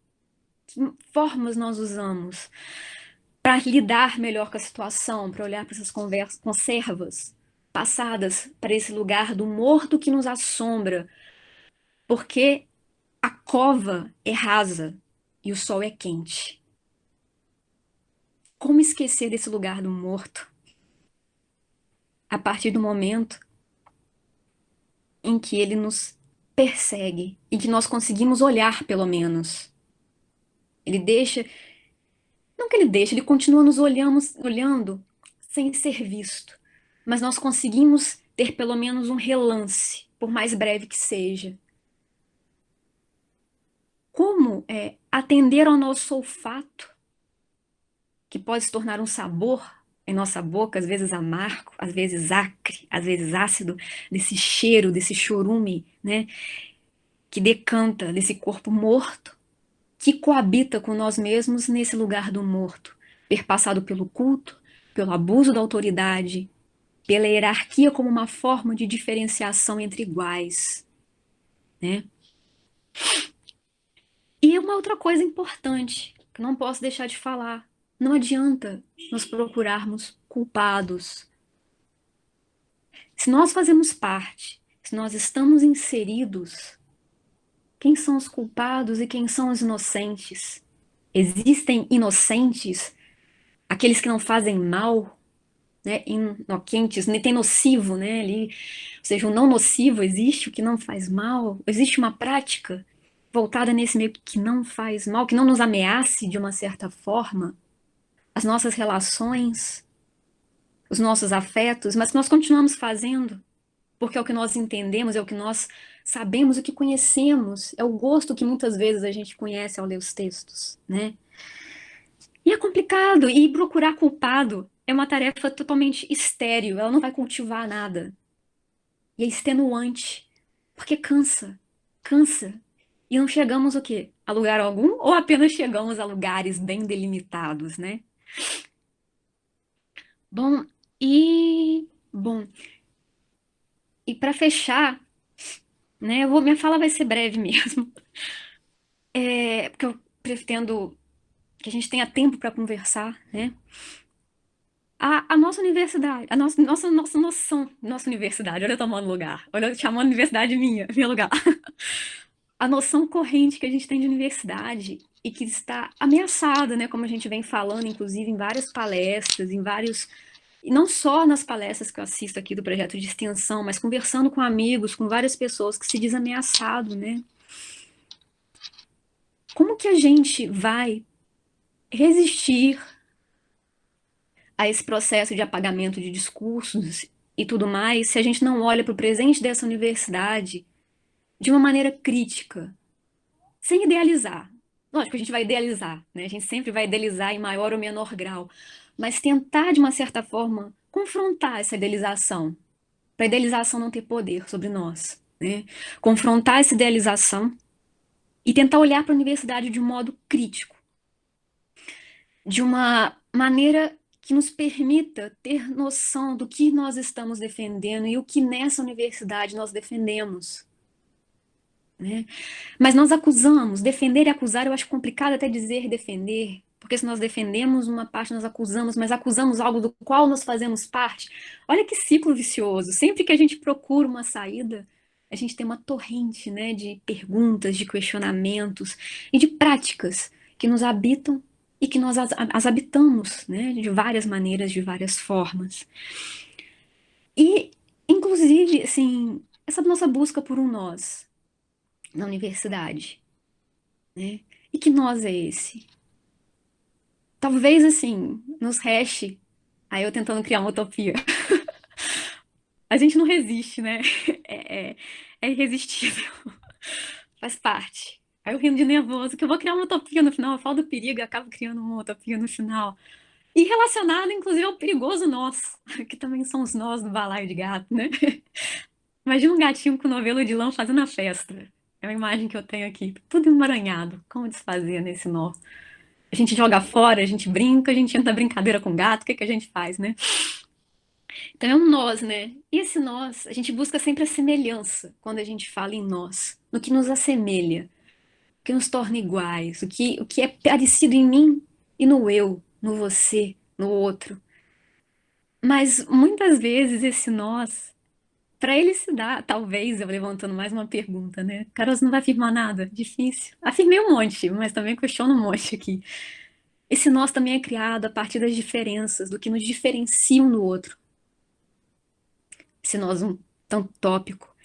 Que formas nós usamos para lidar melhor com a situação, para olhar para essas conservas passadas, para esse lugar do morto que nos assombra? Porque a cova é rasa e o sol é quente. Como esquecer desse lugar do morto a partir do momento em que ele nos persegue e que nós conseguimos olhar, pelo menos? Ele deixa, não que ele deixa, ele continua nos olhando sem ser visto, mas nós conseguimos ter pelo menos um relance, por mais breve que seja. Como atender ao nosso olfato, que pode se tornar um sabor em nossa boca, às vezes amargo, às vezes acre, às vezes ácido, desse cheiro, desse chorume, né, que decanta desse corpo morto, que coabita com nós mesmos nesse lugar do morto, perpassado pelo culto, pelo abuso da autoridade, pela hierarquia como uma forma de diferenciação entre iguais, né? E uma outra coisa importante, que não posso deixar de falar, não adianta nós procurarmos culpados. Se nós fazemos parte, se nós estamos inseridos, quem são os culpados e quem são os inocentes? Existem inocentes, aqueles que não fazem mal, né? Inocentes, nem tem nocivo, né? Ali, ou seja, o não nocivo existe, o que não faz mal. Existe uma prática voltada nesse meio que não faz mal, que não nos ameace de uma certa forma as nossas relações, os nossos afetos, mas que nós continuamos fazendo porque é o que nós entendemos, é o que nós sabemos, o que conhecemos, é o gosto que muitas vezes a gente conhece ao ler os textos, né? E é complicado, e procurar culpado é uma tarefa totalmente estéril, ela não vai cultivar nada. E é extenuante, porque cansa, cansa. E não chegamos o quê? A lugar algum ou apenas chegamos a lugares bem delimitados, né? Bom, bom, e para fechar, né, minha fala vai ser breve mesmo. Porque eu pretendo que a gente tenha tempo para conversar, né? A nossa universidade, a nossa noção, nossa universidade, olha eu tomando lugar, olha eu chamando universidade minha, meu lugar. A noção corrente que a gente tem de universidade e que está ameaçada, né? Como a gente vem falando, inclusive, em várias palestras, em vários. E não só nas palestras que eu assisto aqui do projeto de extensão, mas conversando com amigos, com várias pessoas que se diz ameaçado, né? Como que a gente vai resistir a esse processo de apagamento de discursos e tudo mais, se a gente não olha para o presente dessa universidade de uma maneira crítica, sem idealizar? Lógico, a gente vai idealizar, né? A gente sempre vai idealizar em maior ou menor grau, mas tentar, de uma certa forma, confrontar essa idealização, para a idealização não ter poder sobre nós, né? Confrontar essa idealização e tentar olhar para a universidade de um modo crítico, de uma maneira que nos permita ter noção do que nós estamos defendendo e o que nessa universidade nós defendemos, né? Mas nós acusamos, defender e acusar, eu acho complicado até dizer defender, porque se nós defendemos uma parte, nós acusamos, mas acusamos algo do qual nós fazemos parte. Olha que ciclo vicioso. Sempre que a gente procura uma saída, a gente tem uma torrente, né, de perguntas, de questionamentos e de práticas que nos habitam e que nós as habitamos, né, de várias maneiras, de várias formas. E, inclusive, assim, essa nossa busca por um nós na universidade, né? E que nós é esse? Talvez, assim, nos reste Aí eu tentando criar uma utopia. A gente não resiste, né? É, é irresistível. Faz parte. Aí eu rindo de nervoso, que eu vou criar uma utopia no final. Eu falo do perigo e acabo criando uma utopia no final. E relacionado, inclusive, ao perigoso nós, que também são os nós do balaio de gato, né? Imagina um gatinho com novelo de lã fazendo a festa. É uma imagem que eu tenho aqui. Tudo emaranhado. Como desfazer nesse nó? A gente joga fora, a gente brinca, a gente entra brincadeira com gato, o que que a gente faz, né? Então é um nós, né? E esse nós, a gente busca sempre a semelhança quando a gente fala em nós, no que nos assemelha, o que nos torna iguais, o que é parecido em mim e no eu, no você, no outro. Mas muitas vezes esse nós, para ele se dar, talvez eu levantando mais uma pergunta, né? Carol, você não vai afirmar nada? Difícil. Afirmei um monte, mas também questiono um monte aqui. Esse nós também é criado a partir das diferenças, do que nos diferencia um do outro. Esse nós um tanto tópico.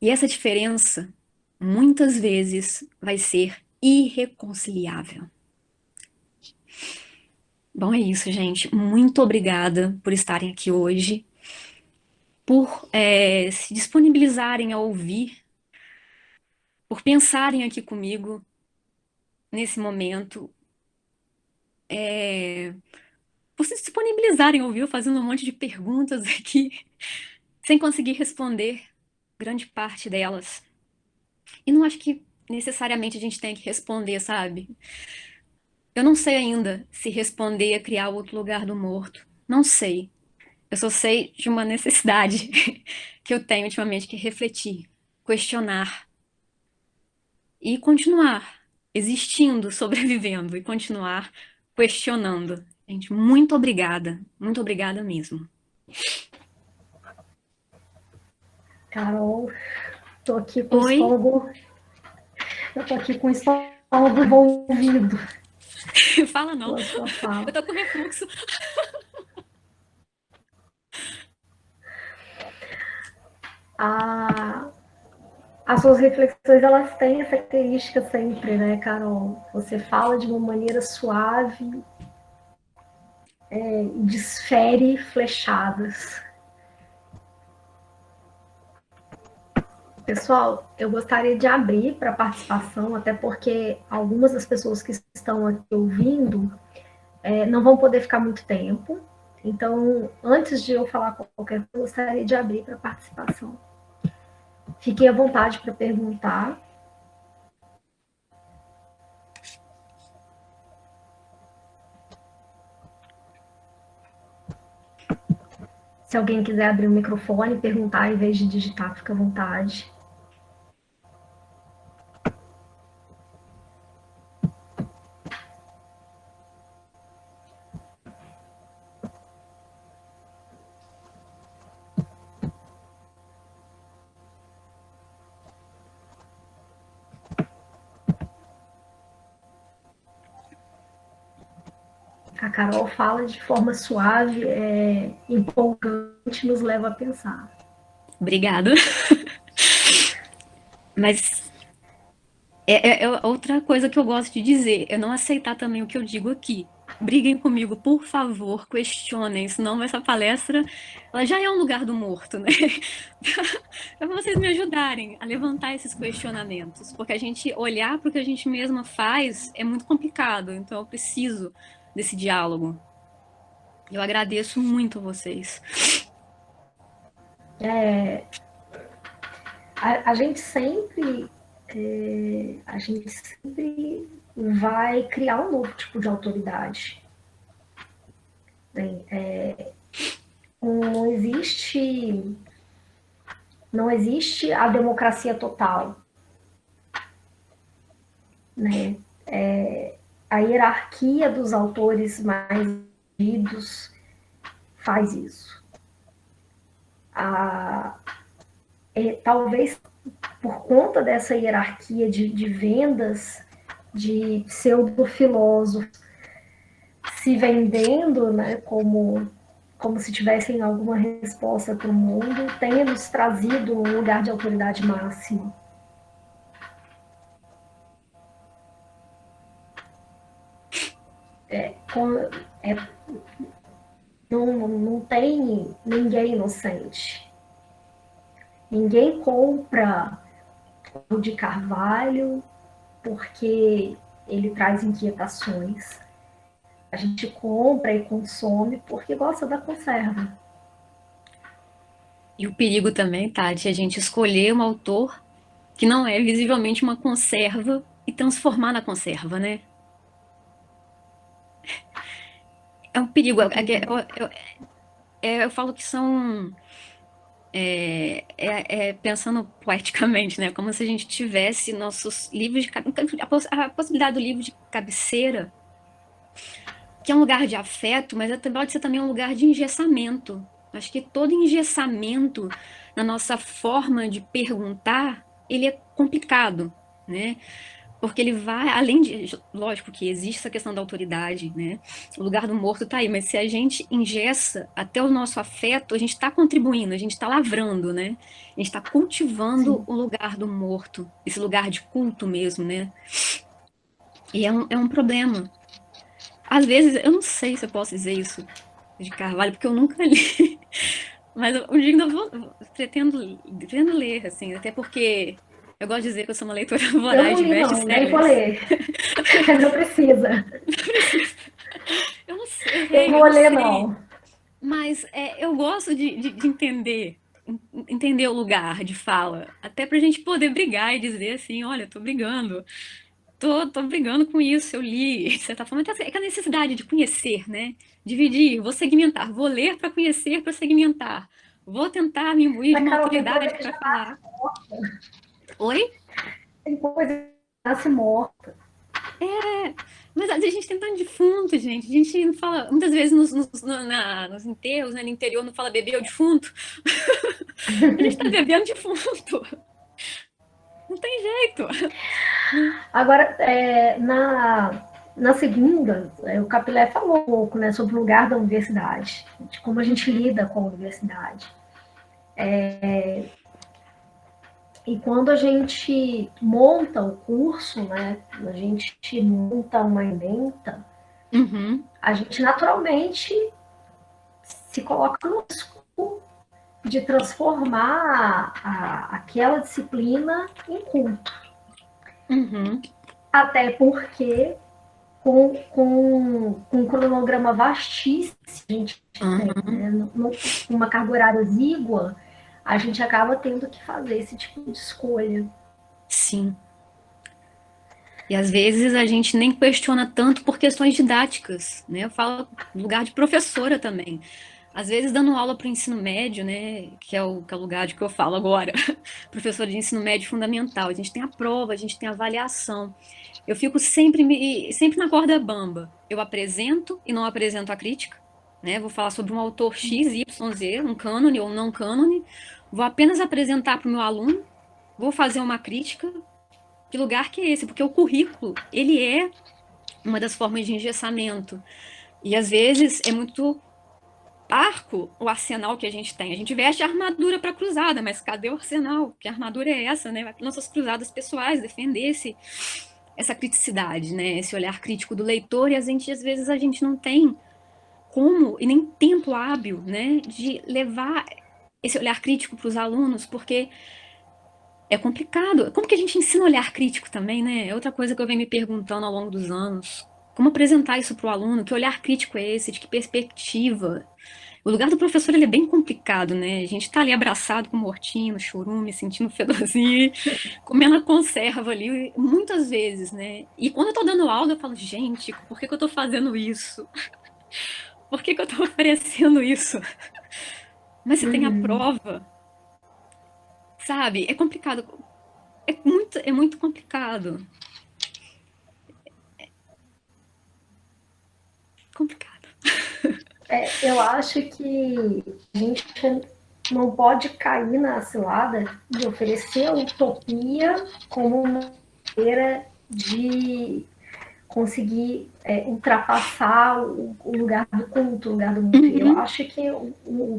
E essa diferença, muitas vezes, vai ser irreconciliável. Bom, é isso, gente. Muito obrigada por estarem aqui hoje, por se disponibilizarem a ouvir, por pensarem aqui comigo nesse momento, por se disponibilizarem a ouvir, eu fazendo um monte de perguntas aqui, sem conseguir responder grande parte delas. E não acho que necessariamente a gente tenha que responder, sabe? Eu não sei ainda se responder é criar outro lugar do morto. Não sei. Eu só sei de uma necessidade que eu tenho ultimamente, que é refletir, questionar e continuar existindo, sobrevivendo e continuar questionando. Gente, muito obrigada. Muito obrigada mesmo.
Carol, tô aqui com o
Oi?
estômago, eu tô aqui com o estômago envolvido
Fala não.
pela sua
Eu
fala.
tô com refluxo.
A, as suas reflexões, elas têm essa característica sempre, né, Carol? Você fala de uma maneira suave e desfere flechadas. Pessoal, eu gostaria de abrir para participação, até porque algumas das pessoas que estão aqui ouvindo não vão poder ficar muito tempo. Então, antes de eu falar qualquer coisa, eu gostaria de abrir para participação. Fiquem à vontade para perguntar. Se alguém quiser abrir o microfone e perguntar em vez de digitar, fica à vontade. A Carol fala de forma suave, empolgante, nos leva a pensar.
Obrigada. Mas é outra coisa que eu gosto de dizer, é não aceitar também o que eu digo aqui. Briguem comigo, por favor, questionem, senão essa palestra ela já é um lugar do morto, né? Para vocês me ajudarem a levantar esses questionamentos, porque a gente olhar para o que a gente mesma faz é muito complicado, então eu preciso desse diálogo. Eu agradeço muito a vocês.
A gente sempre a gente sempre vai criar um novo tipo de autoridade. Né? Não existe não existe a democracia total, né? A hierarquia dos autores mais lidos faz isso. A, talvez por conta dessa hierarquia de vendas de pseudo-filósofos se vendendo, né, como se tivessem alguma resposta para o mundo, tenha nos trazido um lugar de autoridade máxima. É, com, é, Não tem ninguém inocente. Ninguém compra o de Carvalho porque ele traz inquietações. A gente compra e consome porque gosta da conserva.
E o perigo também, tá, de a gente escolher um autor que não é visivelmente uma conserva e transformar na conserva, né? É um perigo. Eu falo que são. Pensando poeticamente, né? Como se a gente tivesse nossos livros de a possibilidade do livro de cabeceira, que é um lugar de afeto, mas pode ser também um lugar de engessamento. Acho que todo engessamento na nossa forma de perguntar, ele é complicado, né? Porque ele vai, além de, lógico que existe essa questão da autoridade, né? O lugar do morto está aí, mas se a gente engessa até o nosso afeto, a gente está contribuindo, a gente está lavrando, né? A gente está cultivando
Sim.
o lugar do morto, esse lugar de culto mesmo, né? E é um problema. Às vezes, eu não sei se eu posso dizer isso de Carvalho, porque eu nunca li. Mas um dia ainda pretendo ler, assim, até porque eu gosto de dizer que eu sou uma leitora
Eu
voraz
não
de
li, não, nem vou
best-sellers.
ler. Não precisa.
Eu não
Eu
sei, eu
vou
não
ler,
sei.
não.
Mas eu gosto de entender o lugar de fala, até pra gente poder brigar e dizer assim, olha, tô brigando, tô brigando com isso, eu li, de certa forma, até a necessidade de conhecer, né? Dividir, vou segmentar, vou ler para conhecer, para segmentar, vou tentar me imbuir de
Mas,
uma
Carol, tem coisa
autoridade
que
para
já
falar. Oi?
tem coisa que nasce morta.
Mas a gente tem tanto defunto, gente. A gente não fala, muitas vezes nos enterros, né, no interior, não fala bebê ou defunto. A gente tá bebendo defunto. Não tem jeito.
Agora, na segunda, o Capilé falou um pouco, né, sobre o lugar da universidade, de como a gente
Uhum,
lida com a universidade. E quando a gente monta o curso, né, a gente monta uma ementa,
uhum,
a gente naturalmente se coloca no risco de transformar aquela disciplina em culto.
uhum,
Até porque, com um cronograma vastíssimo, a gente tem,
uhum.
né, uma carga horária exígua, a gente acaba tendo que fazer esse tipo de escolha.
Sim. E às vezes a gente nem questiona tanto por questões didáticas, né? Eu falo no lugar de professora também. Às vezes dando aula para o ensino médio, né? Que é o lugar de que eu falo agora. Professora de ensino médio fundamental. A gente tem a prova, a gente tem a avaliação. Eu fico sempre na corda bamba. Eu apresento e não apresento a crítica, né? Vou falar sobre um autor X, Y, Z, um cânone ou não cânone. Vou apenas apresentar para o meu aluno, vou fazer uma crítica. Que lugar que é esse? Porque o currículo, ele é uma das formas de engessamento. E às vezes é muito parco o arsenal que a gente tem. A gente veste a armadura para cruzada, mas cadê o arsenal? Que armadura é essa, né? Vai para nossas cruzadas pessoais, defender essa criticidade, né? Esse olhar crítico do leitor. E às vezes a gente não tem como e nem tempo hábil, né? De levar esse olhar crítico para os alunos, porque é complicado. Como que a gente ensina olhar crítico também, né? É outra coisa que eu venho me perguntando ao longo dos anos. Como apresentar isso para o aluno? Que olhar crítico é esse? De que perspectiva? O lugar do professor ele é bem complicado, né? A gente está ali abraçado com mortinho, no chorume, sentindo fedorzinho, comendo a conserva ali, muitas vezes, né? E quando eu tô dando aula, eu falo, gente, por que que eu tô fazendo isso? Por que que eu tô oferecendo isso? Mas se tem a
Uhum.
prova, sabe? É complicado. É muito complicado. Complicado.
Eu acho que a gente não pode cair na cilada de oferecer a utopia como uma maneira de conseguir ultrapassar o lugar do culto, o lugar do mito. Eu
Uhum,
acho que,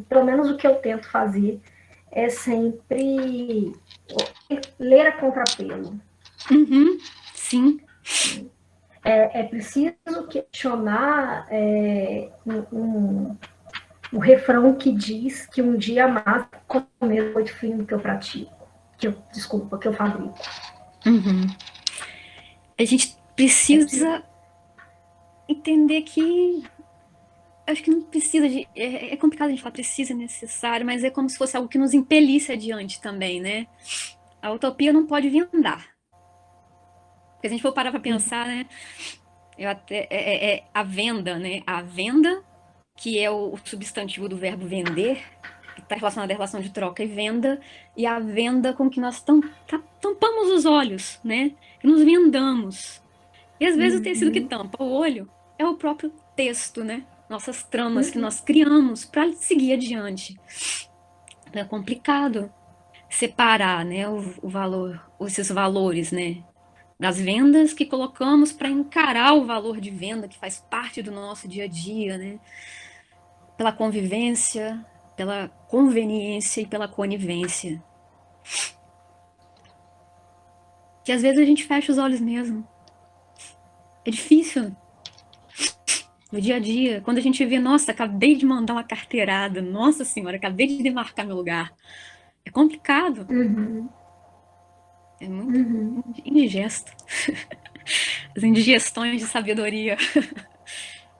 pelo menos o que eu tento fazer é sempre ler a contrapelo.
uhum, sim,
É preciso questionar o refrão que diz que um dia mais comer o fino que eu pratico, desculpa, que eu fabrico.
Uhum. A gente precisa entender que acho que não precisa de. É complicado a gente falar precisa, necessário, mas é como se fosse algo que nos impelisse adiante também, né? A utopia não pode vendar. Porque se a gente for parar para pensar, né? A venda, né? A venda, que é o substantivo do verbo vender, que está relacionado à relação de troca e venda, e a venda com que nós tampamos os olhos, né? Que nos vendamos. E às vezes o tecido que tampa o olho é o próprio texto, né? Nossas tramas que nós criamos para seguir adiante. É complicado separar, né, o valor, esses valores, né, das vendas que colocamos para encarar o valor de venda que faz parte do nosso dia a dia, né, pela convivência, pela conveniência e pela conivência. Que às vezes a gente fecha os olhos mesmo. É difícil no dia a dia, quando a gente vê, nossa, acabei de mandar uma carteirada, nossa senhora, acabei de demarcar meu lugar. É complicado, é muito indigesto. As indigestões de sabedoria,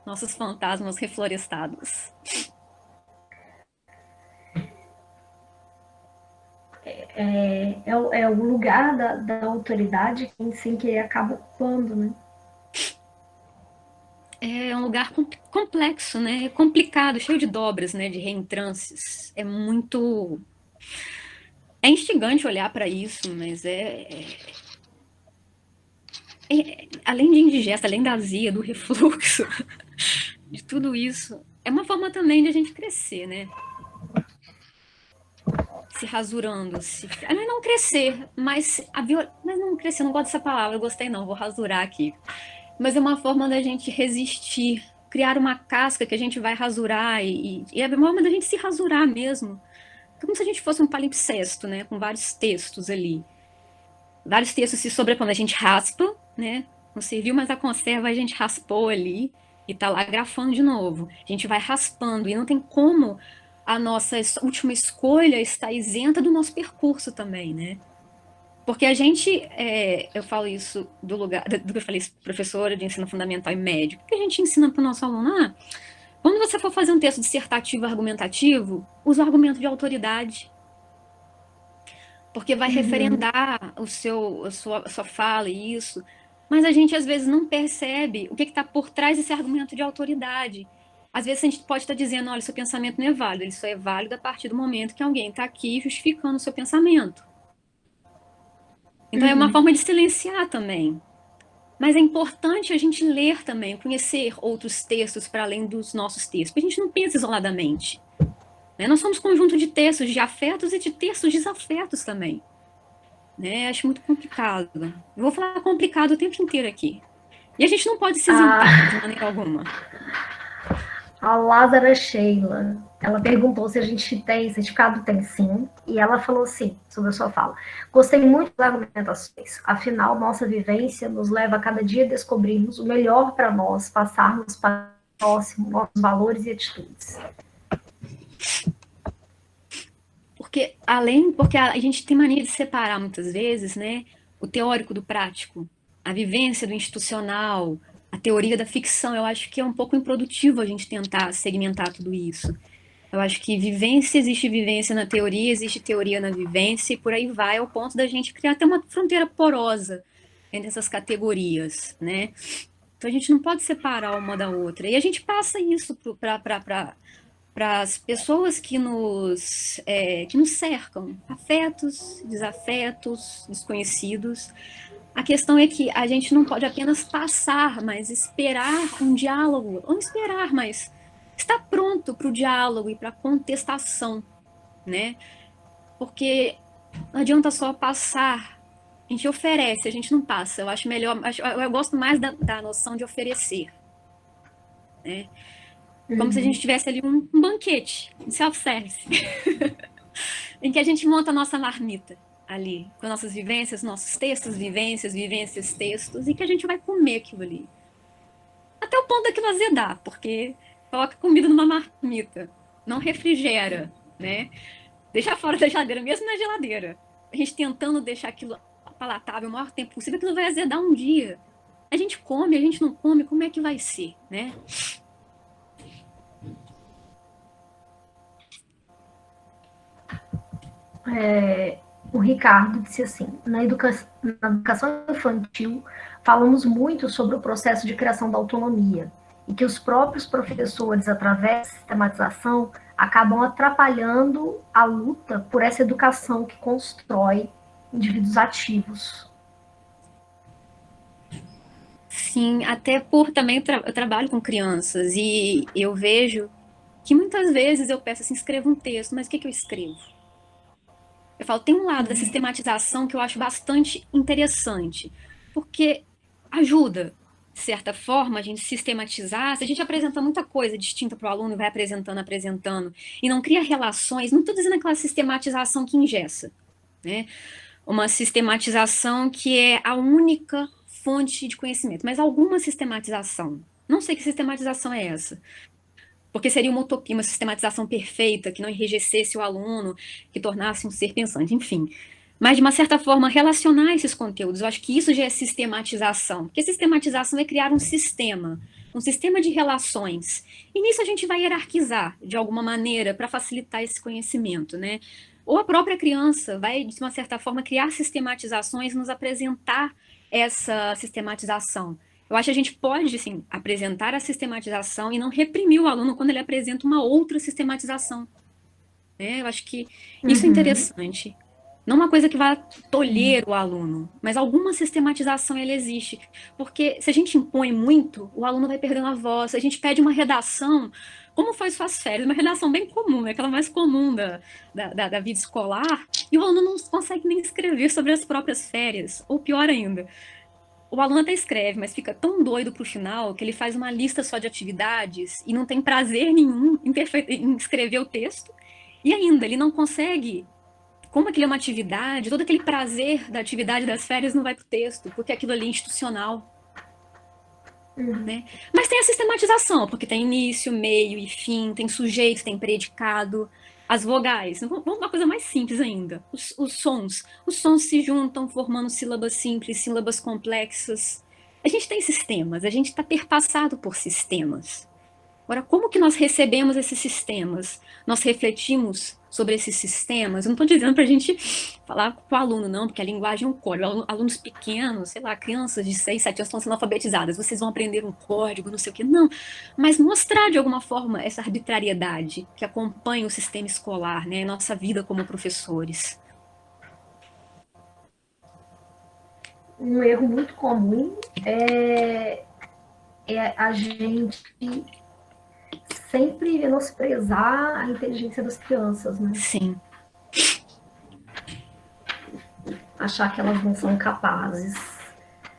nossos fantasmas reflorestados.
É o lugar da autoridade que, sem querer, acaba ocupando, né?
É um lugar complexo, né? É complicado, cheio de dobras, né? De reentrances. É muito. É instigante olhar para isso, mas além de indigesta, além da azia, do refluxo, de tudo isso, é uma forma também de a gente crescer, né? Se rasurando, não crescer, mas não crescer, não gosto dessa palavra, eu gostei não, vou rasurar aqui. Mas é uma forma da gente resistir, criar uma casca que a gente vai rasurar e é uma forma da gente se rasurar mesmo. Como se a gente fosse um palimpsesto, né, com vários textos ali. Vários textos se sobrepondo, a gente raspa, né? Não serviu, mas a conserva a gente raspou ali e tá lá grafando de novo. A gente vai raspando e não tem como a nossa última escolha estar isenta do nosso percurso também, né? Porque a gente, eu falo isso do que eu falei, professora de ensino fundamental e médio, o que a gente ensina para o nosso aluno? Quando você for fazer um texto dissertativo argumentativo, use o argumento de autoridade, porque vai referendar a sua fala e isso. Mas a gente às vezes não percebe o que está por trás desse argumento de autoridade. Às vezes a gente pode estar dizendo, olha, seu pensamento não é válido, ele só é válido a partir do momento que alguém está aqui justificando o seu pensamento. Então é uma forma de silenciar também. Mas é importante a gente ler também, conhecer outros textos para além dos nossos textos, porque a gente não pensa isoladamente. Né? Nós somos conjunto de textos de afetos e de textos desafetos também. Né? Acho muito complicado. Eu vou falar complicado o tempo inteiro aqui. E a gente não pode se isentar de maneira alguma.
A Lázara Sheila, ela perguntou se a gente tem certificado, tem sim, e ela falou assim, sobre a sua fala, gostei muito das argumentações, afinal, nossa vivência nos leva a cada dia a descobrirmos o melhor para nós, passarmos para o próximo, nossos valores e atitudes.
Porque a gente tem mania de separar muitas vezes, né, o teórico do prático, a vivência do institucional, a teoria da ficção. Eu acho que é um pouco improdutivo a gente tentar segmentar tudo isso. Eu acho que existe vivência na teoria, existe teoria na vivência, e por aí vai, ao ponto da gente criar até uma fronteira porosa entre essas categorias, né? Então a gente não pode separar uma da outra. E a gente passa isso para as pessoas que nos cercam, afetos, desafetos, desconhecidos. A questão é que a gente não pode apenas passar, mas esperar um diálogo, ou esperar, mas estar pronto para o diálogo e para a contestação, né? Porque não adianta só passar, a gente oferece, a gente não passa. Eu acho melhor, eu gosto mais da noção de oferecer, né? Como se a gente tivesse ali um banquete, um self-service, em que a gente monta a nossa marmita ali, com nossas vivências, nossos textos, vivências, textos, e que a gente vai comer aquilo ali. Até o ponto daquilo azedar, porque coloca comida numa marmita. não refrigera, né? Deixa fora da geladeira, mesmo na geladeira. A gente tentando deixar aquilo palatável o maior tempo possível, aquilo vai azedar um dia. A gente come, a gente não come, como é que vai ser, né?
O Ricardo disse assim: na educação infantil, falamos muito sobre o processo de criação da autonomia e que os próprios professores, através da sistematização, acabam atrapalhando a luta por essa educação que constrói indivíduos ativos.
Sim, até por também eu trabalho com crianças e eu vejo que muitas vezes eu peço assim, escreva um texto, mas o que eu escrevo? Eu falo, tem um lado da sistematização que eu acho bastante interessante, porque ajuda, de certa forma, a gente sistematizar. Se a gente apresenta muita coisa distinta para o aluno, vai apresentando, apresentando, e não cria relações, não estou dizendo aquela sistematização que engessa, né? Uma sistematização que é a única fonte de conhecimento, mas alguma sistematização. Não sei que sistematização é essa, porque seria uma utopia, uma sistematização perfeita, que não enrijecesse o aluno, que tornasse um ser pensante, enfim. Mas, de uma certa forma, relacionar esses conteúdos, eu acho que isso já é sistematização. Porque sistematização é criar um sistema de relações. E nisso a gente vai hierarquizar, de alguma maneira, para facilitar esse conhecimento, né? Ou a própria criança vai, de uma certa forma, criar sistematizações, nos apresentar essa sistematização. Eu acho que a gente pode, assim, apresentar a sistematização e não reprimir o aluno quando ele apresenta uma outra sistematização. Né? Eu acho que isso é
Uhum.
interessante. Não uma coisa que vai tolher o aluno, mas alguma sistematização ele existe. Porque se a gente impõe muito, o aluno vai perdendo a voz. Se a gente pede uma redação, como foi suas férias? Uma redação bem comum, né? Aquela mais comum da vida escolar, e o aluno não consegue nem escrever sobre as próprias férias. Ou pior ainda, o aluno até escreve, mas fica tão doido pro final que ele faz uma lista só de atividades e não tem prazer nenhum em escrever o texto. E ainda, ele não consegue, como aquilo é uma atividade, todo aquele prazer da atividade das férias não vai pro texto, porque aquilo ali é institucional.
Uhum.
Né? Mas tem a sistematização, porque tem início, meio e fim, tem sujeito, tem predicado, as vogais. Vamos uma coisa mais simples ainda. Os sons. Os sons se juntam formando sílabas simples, sílabas complexas. A gente tem sistemas, a gente está perpassado por sistemas. Agora, como que nós recebemos esses sistemas? Nós refletimos sobre esses sistemas? Eu não estou dizendo para a gente falar com o aluno, não, porque a linguagem é um código. Alunos pequenos, sei lá, crianças de 6, 7 anos estão sendo alfabetizadas, vocês vão aprender um código, não sei o quê. Não, mas mostrar de alguma forma essa arbitrariedade que acompanha o sistema escolar, né, nossa vida como professores.
Um erro muito comum é a gente sempre menosprezar a inteligência das crianças, né?
Sim.
Achar que elas não são capazes.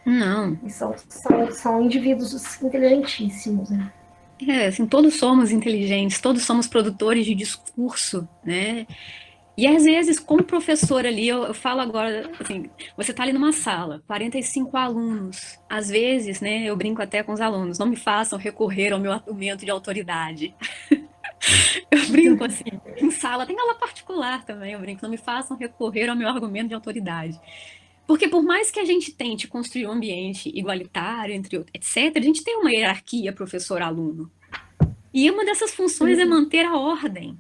Não.
E são indivíduos inteligentíssimos, né?
É, assim, todos somos inteligentes, todos somos produtores de discurso, né? E às vezes, como professor ali, eu falo agora, assim, você está ali numa sala, 45 alunos. Às vezes, né, eu brinco até com os alunos, não me façam recorrer ao meu argumento de autoridade. Eu brinco assim, em sala, tem aula particular também, eu brinco, não me façam recorrer ao meu argumento de autoridade. Porque por mais que a gente tente construir um ambiente igualitário, entre etc., a gente tem uma hierarquia professor-aluno. E uma dessas funções é manter a ordem.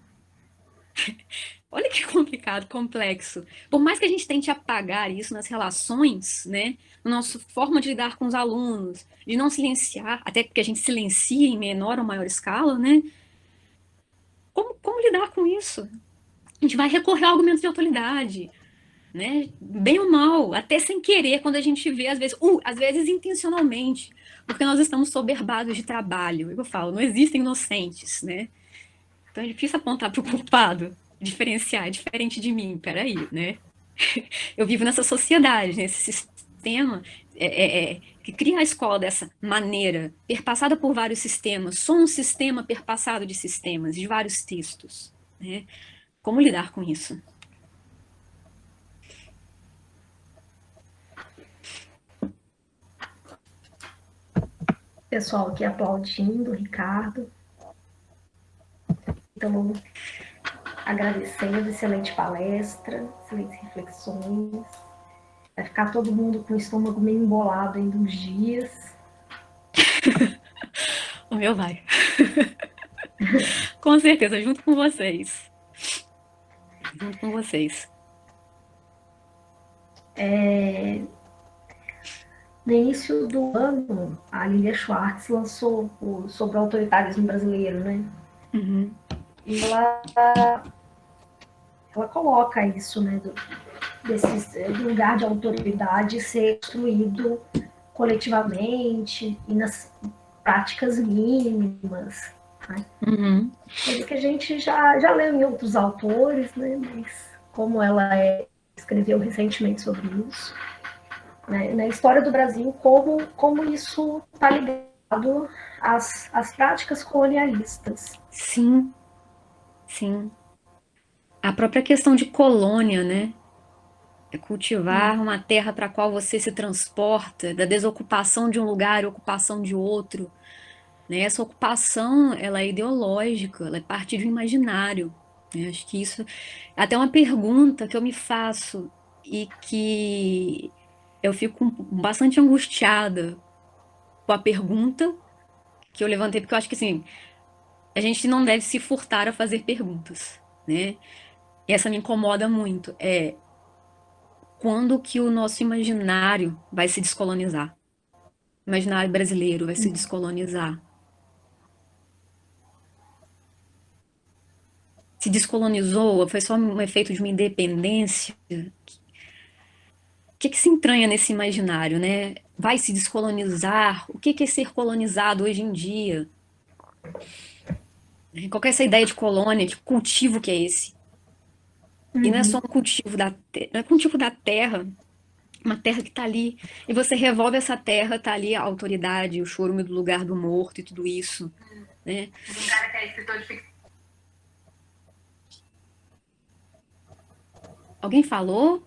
Olha que complicado, complexo. Por mais que a gente tente apagar isso nas relações, né, na nossa forma de lidar com os alunos, de não silenciar, até porque a gente silencia em menor ou maior escala, né? Como lidar com isso? A gente vai recorrer ao argumento de autoridade, né? Bem ou mal, até sem querer, quando a gente vê, às vezes intencionalmente, porque nós estamos soberbados de trabalho. Eu falo, não existem inocentes, né? Então é difícil apontar para o culpado, diferenciar, é diferente de mim, peraí, né? Eu vivo nessa sociedade, nesse sistema que cria a escola dessa maneira, perpassada por vários sistemas. Sou um sistema perpassado de sistemas, de vários textos. Né? Como lidar com isso?
Pessoal aqui aplaudindo, Ricardo. Ítalo, agradecendo, excelente palestra, excelentes reflexões. Vai ficar todo mundo com o estômago meio embolado ainda uns dias.
O meu vai. Com certeza, junto com vocês. Junto com vocês.
No início do ano, a Lilia Schwartz lançou sobre o autoritarismo brasileiro, né?
Uhum.
E ela coloca isso, né? Do lugar de autoridade ser construído coletivamente e nas práticas mínimas. Né?
Uhum.
Coisa que a gente já leu em outros autores, né? Mas como ela escreveu recentemente sobre isso, né? Na história do Brasil, como isso está ligado às práticas colonialistas.
Sim, sim. A própria questão de colônia, né? É cultivar uma terra para a qual você se transporta, da desocupação de um lugar e ocupação de outro, né? Essa ocupação, ela é ideológica, ela é parte de um imaginário, né? Acho que isso é até uma pergunta que eu me faço e que eu fico bastante angustiada com a pergunta que eu levantei, porque eu acho que assim, a gente não deve se furtar a fazer perguntas, né? E essa me incomoda muito. Quando que o nosso imaginário vai se descolonizar? O imaginário brasileiro vai se descolonizar? Se descolonizou? Foi só um efeito de uma independência? O que que se entranha nesse imaginário, né? Vai se descolonizar? O que que é ser colonizado hoje em dia? Qual que é essa ideia de colônia? Que cultivo que é esse? E não é só um cultivo não é cultivo da terra, uma terra que está ali, e você revolve essa terra, está ali a autoridade, o chorume do lugar do morto e tudo isso, né?
Um cara que é escritor de ficção.
Alguém falou?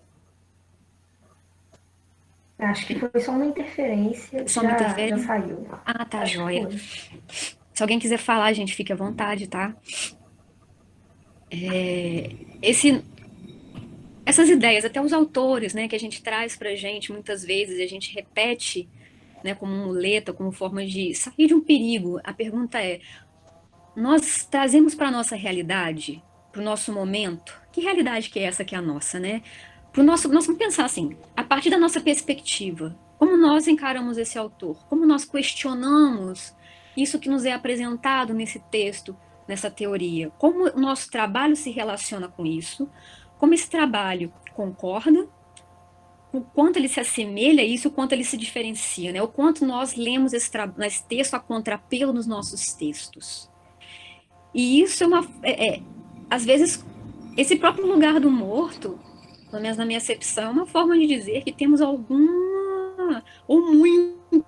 Acho que foi só uma interferência,
Só uma
já
interferência?
saiu.
Ah, tá,
Acho que
joia.
foi.
Se alguém quiser falar, gente, fique à vontade, tá? Esse, essas ideias, até os autores, né, que a gente traz pra gente muitas vezes, e a gente repete, né, como muleta, como forma de sair de um perigo. A pergunta é: nós trazemos para a nossa realidade, para o nosso momento, que realidade que é essa que é a nossa, né? Pro nosso, nós vamos pensar assim, a partir da nossa perspectiva, como nós encaramos esse autor, como nós questionamos isso que nos é apresentado nesse texto, nessa teoria, como o nosso trabalho se relaciona com isso, como esse trabalho concorda, o quanto ele se assemelha a isso, o quanto ele se diferencia, né? O quanto nós lemos esse texto a contrapelo nos nossos textos. E isso é às vezes, esse próprio lugar do morto, pelo menos na minha acepção, é uma forma de dizer que temos alguma, ou muito,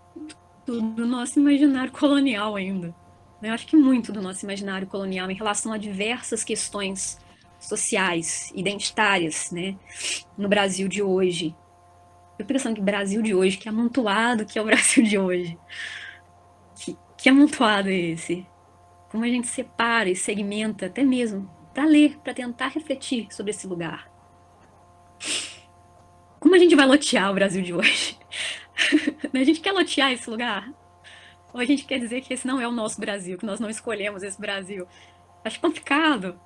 do nosso imaginário colonial ainda. Eu acho que muito do nosso imaginário colonial em relação a diversas questões sociais, identitárias, né, no Brasil de hoje. Eu pensando que Brasil de hoje, que amontoado que é o Brasil de hoje. Que amontoado é esse? Como a gente separa e segmenta até mesmo para ler, para tentar refletir sobre esse lugar. Como a gente vai lotear o Brasil de hoje? A gente quer lotear esse lugar? Ou a gente quer dizer que esse não é o nosso Brasil, que nós não escolhemos esse Brasil? Acho complicado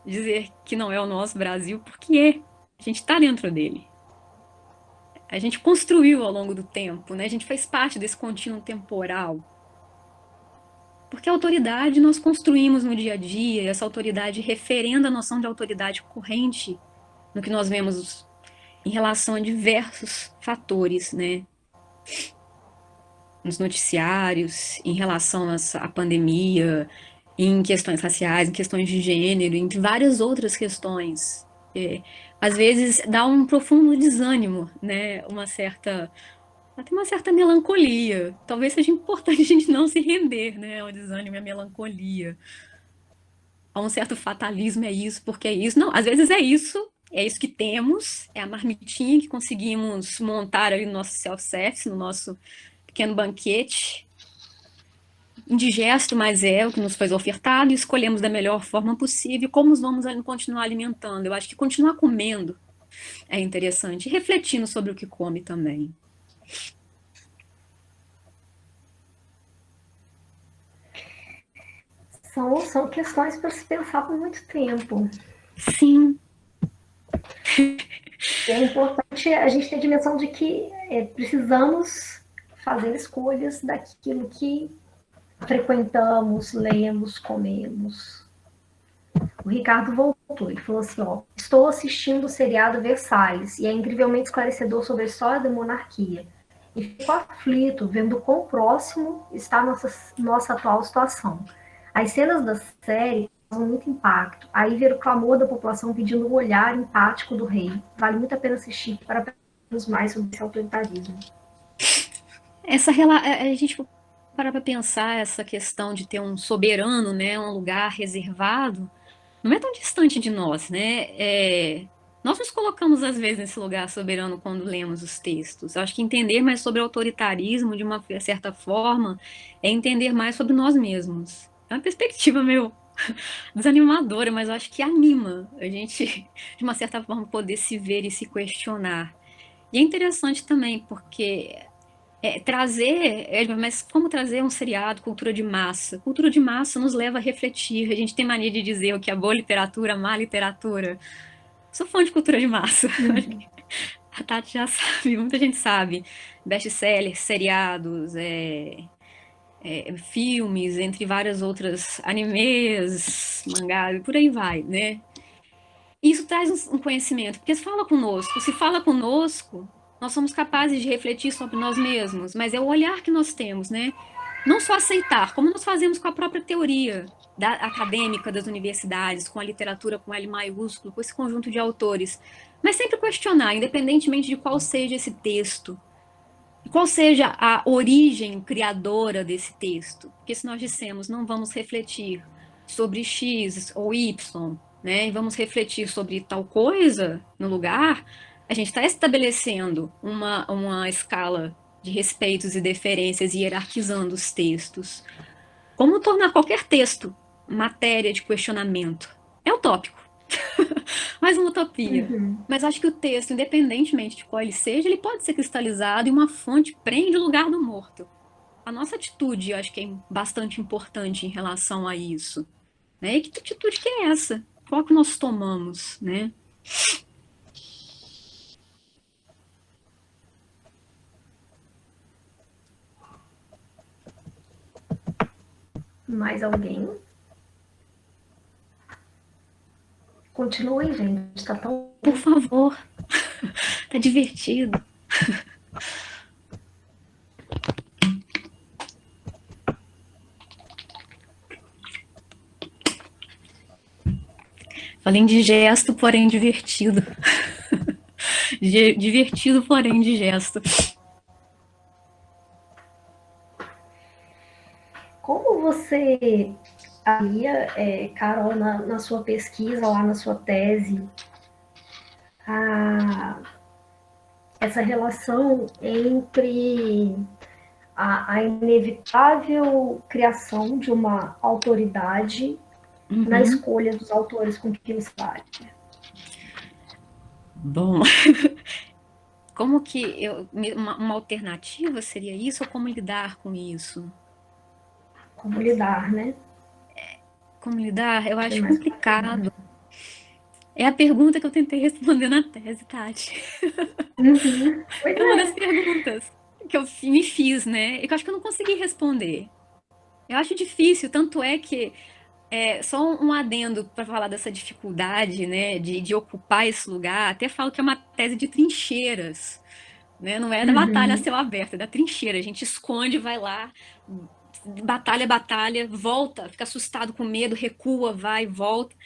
dizer que não é o nosso Brasil, porque é. A gente está dentro dele. A gente construiu ao longo do tempo, né? A gente faz parte desse contínuo temporal. Porque a autoridade nós construímos no dia a dia, e essa autoridade referenda a noção de autoridade corrente no que nós vemos em relação a diversos fatores, né? Nos noticiários, em relação à pandemia, em questões raciais, em questões de gênero, entre várias outras questões. Às vezes dá um profundo desânimo, né? Até uma certa melancolia. Talvez seja importante a gente não se render, né? Ao desânimo e à melancolia. A um certo fatalismo é isso, porque é isso. Não, às vezes é isso que temos, é a marmitinha que conseguimos montar ali no nosso self-service, no nosso pequeno banquete. indigesto, mas é o que nos foi ofertado, e escolhemos da melhor forma possível como vamos continuar alimentando. Eu acho que continuar comendo é interessante, e refletindo sobre o que come também.
São questões para se pensar por muito tempo.
Sim.
E é importante a gente ter a dimensão de que precisamos fazer escolhas daquilo que frequentamos, lemos, comemos. O Ricardo voltou e falou assim: ó, estou assistindo o seriado Versalhes e é incrivelmente esclarecedor sobre a história da monarquia. E fico aflito vendo quão próximo está nossa atual situação. As cenas da série causam muito impacto. Aí ver o clamor da população pedindo um olhar empático do rei. Vale muito a pena assistir para aprendermos mais sobre esse autoritarismo.
A gente parar para pensar essa questão de ter um soberano, né, um lugar reservado, não é tão distante de nós, né? Nós nos colocamos às vezes nesse lugar soberano quando lemos os textos. Eu acho que entender mais sobre autoritarismo de uma certa forma é entender mais sobre nós mesmos. É uma perspectiva meio desanimadora, mas eu acho que anima a gente, de uma certa forma, poder se ver e se questionar. E é interessante também, porque mas como trazer um seriado, cultura de massa? Cultura de massa nos leva a refletir. A gente tem mania de dizer o que é boa literatura, má literatura. Sou fã de cultura de massa. A Tati já sabe, muita gente sabe. Best-sellers, seriados, filmes, entre várias outras animes, mangás, por aí vai, né? Isso traz um conhecimento, porque se fala conosco, nós somos capazes de refletir sobre nós mesmos, mas é o olhar que nós temos, né? Não só aceitar, como nós fazemos com a própria teoria acadêmica das universidades, com a literatura com L maiúsculo, com esse conjunto de autores, mas sempre questionar, independentemente de qual seja esse texto, qual seja a origem criadora desse texto. Porque se nós dissemos não vamos refletir sobre X ou Y, né, e vamos refletir sobre tal coisa no lugar, a gente está estabelecendo uma escala de respeitos e deferências e hierarquizando os textos. Como tornar qualquer texto matéria de questionamento? É utópico, mais uma utopia.
Uhum.
Mas acho que o texto, independentemente de qual ele seja, ele pode ser cristalizado e uma fonte prende o lugar do morto. A nossa atitude, eu acho que é bastante importante em relação a isso. Né? E que atitude que é essa? Qual que nós tomamos, né?
Mais alguém? Continuem, gente. Tá tão.
Por favor, tá divertido. Falei indigesto, porém divertido. Divertido, porém indigesto.
Como você avalia, Carol, na sua pesquisa, lá na sua tese, essa relação entre a inevitável criação de uma autoridade na escolha dos autores com quem você trabalha?
Bom, como que uma alternativa seria isso ou como lidar com isso?
Como lidar, né?
Como lidar? Eu acho complicado. É a pergunta que eu tentei responder na tese, Tati.
Uhum.
É uma das perguntas que eu me fiz, né? E que eu acho que eu não consegui responder. Eu acho difícil, tanto é que só um adendo para falar dessa dificuldade, né, de ocupar esse lugar. Até falo que é uma tese de trincheiras, né? Não é da batalha a céu aberto, é da trincheira. A gente esconde, vai lá, batalha, batalha, volta, fica assustado com medo, recua, vai, volta.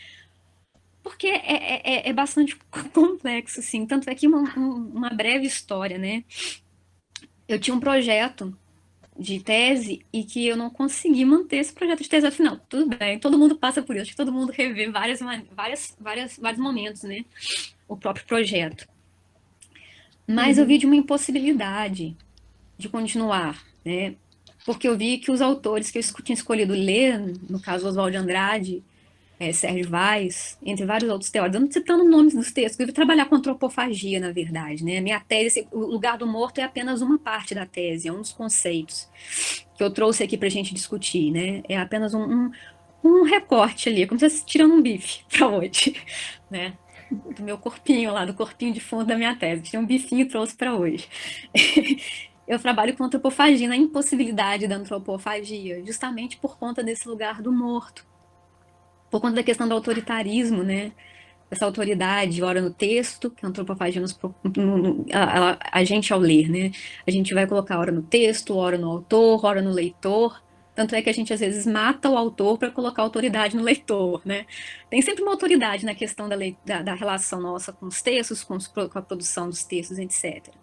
Porque é bastante complexo, assim. Tanto é que uma breve história, né? Eu tinha um projeto de tese e que eu não consegui manter esse projeto de tese afinal. Tudo bem, todo mundo passa por isso, acho que todo mundo revê vários momentos, né? O próprio projeto. Mas eu vi de uma impossibilidade de continuar, né? porque eu vi que os autores que eu tinha escolhido ler, no caso Oswald de Andrade, Sérgio Vaz, entre vários outros teóricos, eu não citando nomes dos textos, eu vou trabalhar com antropofagia, na verdade, né? Minha tese, o lugar do morto é apenas uma parte da tese, é um dos conceitos que eu trouxe aqui para a gente discutir, né? É apenas um recorte ali, como se fosse tirando um bife para hoje, né? Do meu corpinho lá, do corpinho de fundo da minha tese. Tinha um bifinho e trouxe para hoje. Eu trabalho com antropofagia, na impossibilidade da antropofagia, justamente por conta desse lugar do morto, por conta da questão do autoritarismo, né? Essa autoridade, ora no texto, que a antropofagia a gente ao ler, né? A gente vai colocar ora no texto, ora no autor, ora no leitor. Tanto é que a gente às vezes mata o autor para colocar autoridade no leitor, né? Tem sempre uma autoridade na questão da relação nossa com os textos, com a produção dos textos, etc.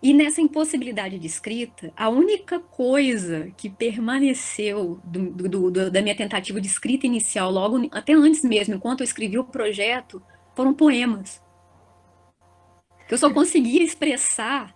E nessa impossibilidade de escrita, a única coisa que permaneceu da minha tentativa de escrita inicial, logo até antes mesmo, enquanto eu escrevi o projeto, foram poemas. Que eu só conseguia expressar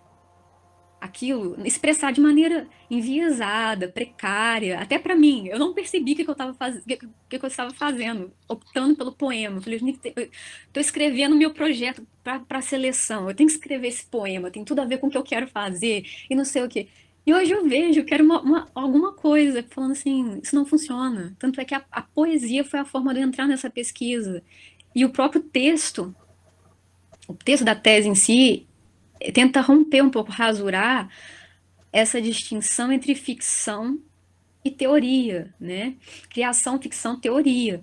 aquilo, expressar de maneira enviesada, precária, até para mim. Eu não percebi o que eu estava fazendo, optando pelo poema. Eu falei, estou escrevendo meu projeto para seleção, eu tenho que escrever esse poema, tem tudo a ver com o que eu quero fazer, e não sei o quê. E hoje eu vejo, eu quero alguma coisa, falando assim, isso não funciona. Tanto é que a poesia foi a forma de eu entrar nessa pesquisa. E o próprio texto, o texto da tese em si, tenta romper um pouco, rasurar essa distinção entre ficção e teoria, né? Criação, ficção, teoria.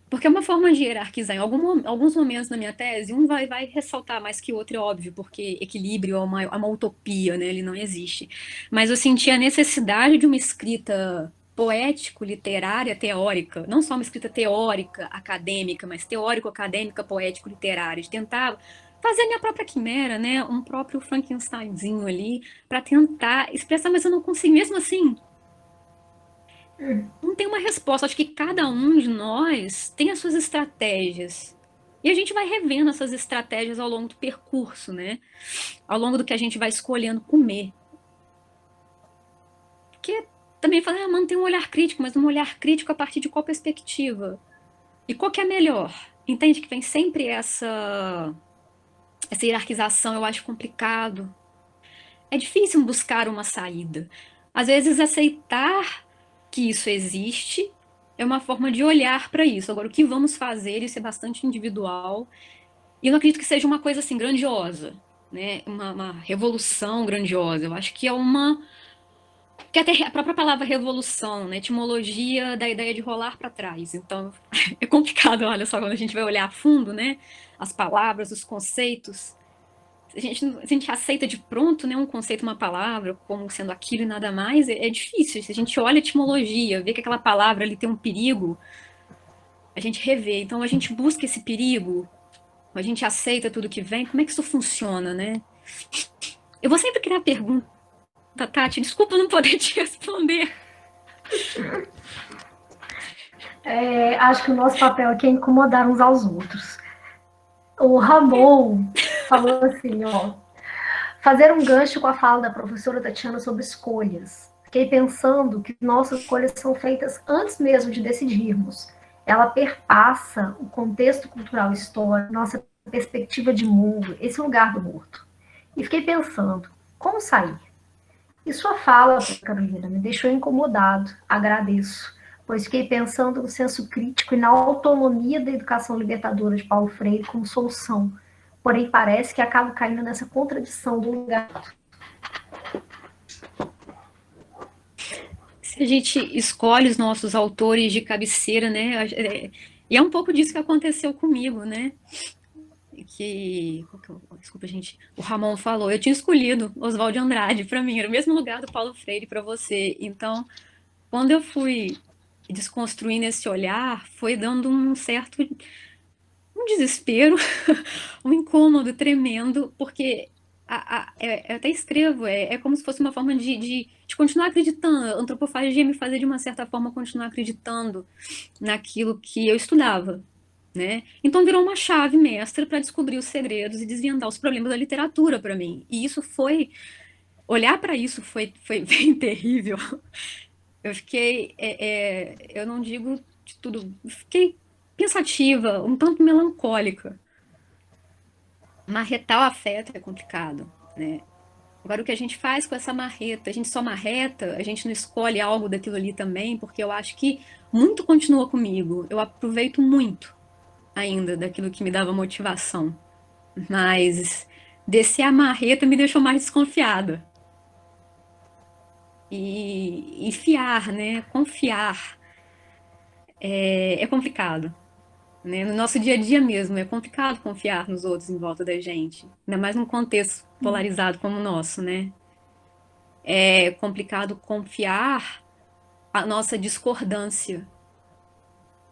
Porque é uma forma de hierarquizar. Em alguns momentos na minha tese, um vai ressaltar mais que o outro, é óbvio, porque equilíbrio é uma utopia, né? Ele não existe. Mas eu senti a necessidade de uma escrita poético, literária, teórica, não só uma escrita teórica, acadêmica, mas teórico, acadêmica, poético, literária, de tentar fazer a minha própria quimera, né? Um próprio Frankensteinzinho ali, para tentar expressar, mas eu não consigo, mesmo assim, não tem uma resposta. Acho que cada um de nós tem as suas estratégias. E a gente vai revendo essas estratégias ao longo do percurso, né? Ao longo do que a gente vai escolhendo comer. Porque também fala, manter um olhar crítico, mas um olhar crítico a partir de qual perspectiva? E qual que é melhor? Entende que vem sempre essa hierarquização, eu acho complicado. É difícil buscar uma saída. Às vezes aceitar que isso existe é uma forma de olhar para isso. Agora, o que vamos fazer, isso é bastante individual. E eu não acredito que seja uma coisa assim grandiosa, né? Uma revolução grandiosa. Eu acho que é uma. Que até a própria palavra revolução, né? Etimologia da ideia de rolar para trás. Então, é complicado, olha só, quando a gente vai olhar a fundo, né? As palavras, os conceitos. Se a gente aceita de pronto, né, um conceito, uma palavra, como sendo aquilo e nada mais, é difícil. Se a gente olha a etimologia, vê que aquela palavra ali tem um perigo, a gente revê. Então a gente busca esse perigo, a gente aceita tudo que vem. Como é que isso funciona, né? Eu vou sempre criar pergunta, Tati, desculpa não poder te responder.
Acho que o nosso papel aqui é incomodar uns aos outros. O Ramon falou assim, ó, fazer um gancho com a fala da professora Tatiana sobre escolhas. Fiquei pensando que nossas escolhas são feitas antes mesmo de decidirmos. Ela perpassa o contexto cultural histórico, nossa perspectiva de mundo, esse lugar do morto. E fiquei pensando, como sair? E sua fala, Carolina, me deixou incomodado. Agradeço, pois fiquei pensando no senso crítico e na autonomia da educação libertadora de Paulo Freire como solução. Porém, parece que acabo caindo nessa contradição do lugar.
Se a gente escolhe os nossos autores de cabeceira, né? E é um pouco disso que aconteceu comigo, né? Desculpa, gente, o Ramon falou, eu tinha escolhido Oswald de Andrade para mim, era o mesmo lugar do Paulo Freire para você. Então, quando eu fui desconstruindo esse olhar, foi dando um certo um desespero, um incômodo tremendo, porque eu até escrevo, é como se fosse uma forma de continuar acreditando. A antropofagia me fazer, de uma certa forma, continuar acreditando naquilo que eu estudava. Né? Então virou uma chave mestra para descobrir os segredos e desvendar os problemas da literatura para mim. E isso foi olhar para isso foi bem terrível. Eu fiquei, eu não digo de tudo, fiquei pensativa, um tanto melancólica. Marretar o afeto é complicado, né? Agora, o que a gente faz com essa marreta? A gente só marreta, a gente não escolhe algo daquilo ali também, porque eu acho que muito continua comigo. Eu aproveito muito ainda daquilo que me dava motivação, mas descer a marreta me deixou mais desconfiada. E fiar, né? Confiar é complicado. Né? No nosso dia a dia mesmo, é complicado confiar nos outros em volta da gente, ainda mais num contexto polarizado como o nosso, né? É complicado confiar a nossa discordância,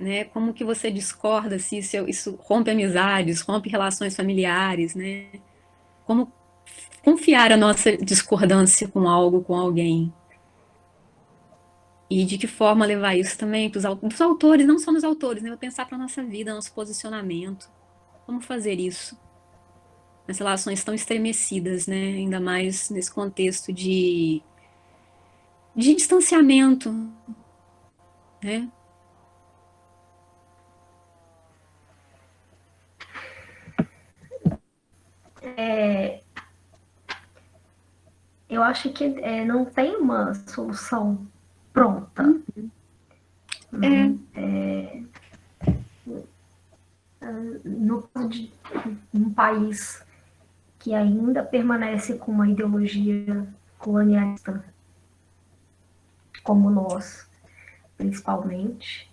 né? Como que você discorda se isso rompe amizades, rompe relações familiares, né? Como confiar a nossa discordância com algo, com alguém? E de que forma levar isso também para os autores, não só nos autores, né? Pensar para a nossa vida, nosso posicionamento. Como fazer isso? As relações tão estremecidas, né? Ainda mais nesse contexto de distanciamento, né?
Eu acho que não tem uma solução pronta.
É,
Né? No caso de um país que ainda permanece com uma ideologia colonialista, como nós, principalmente,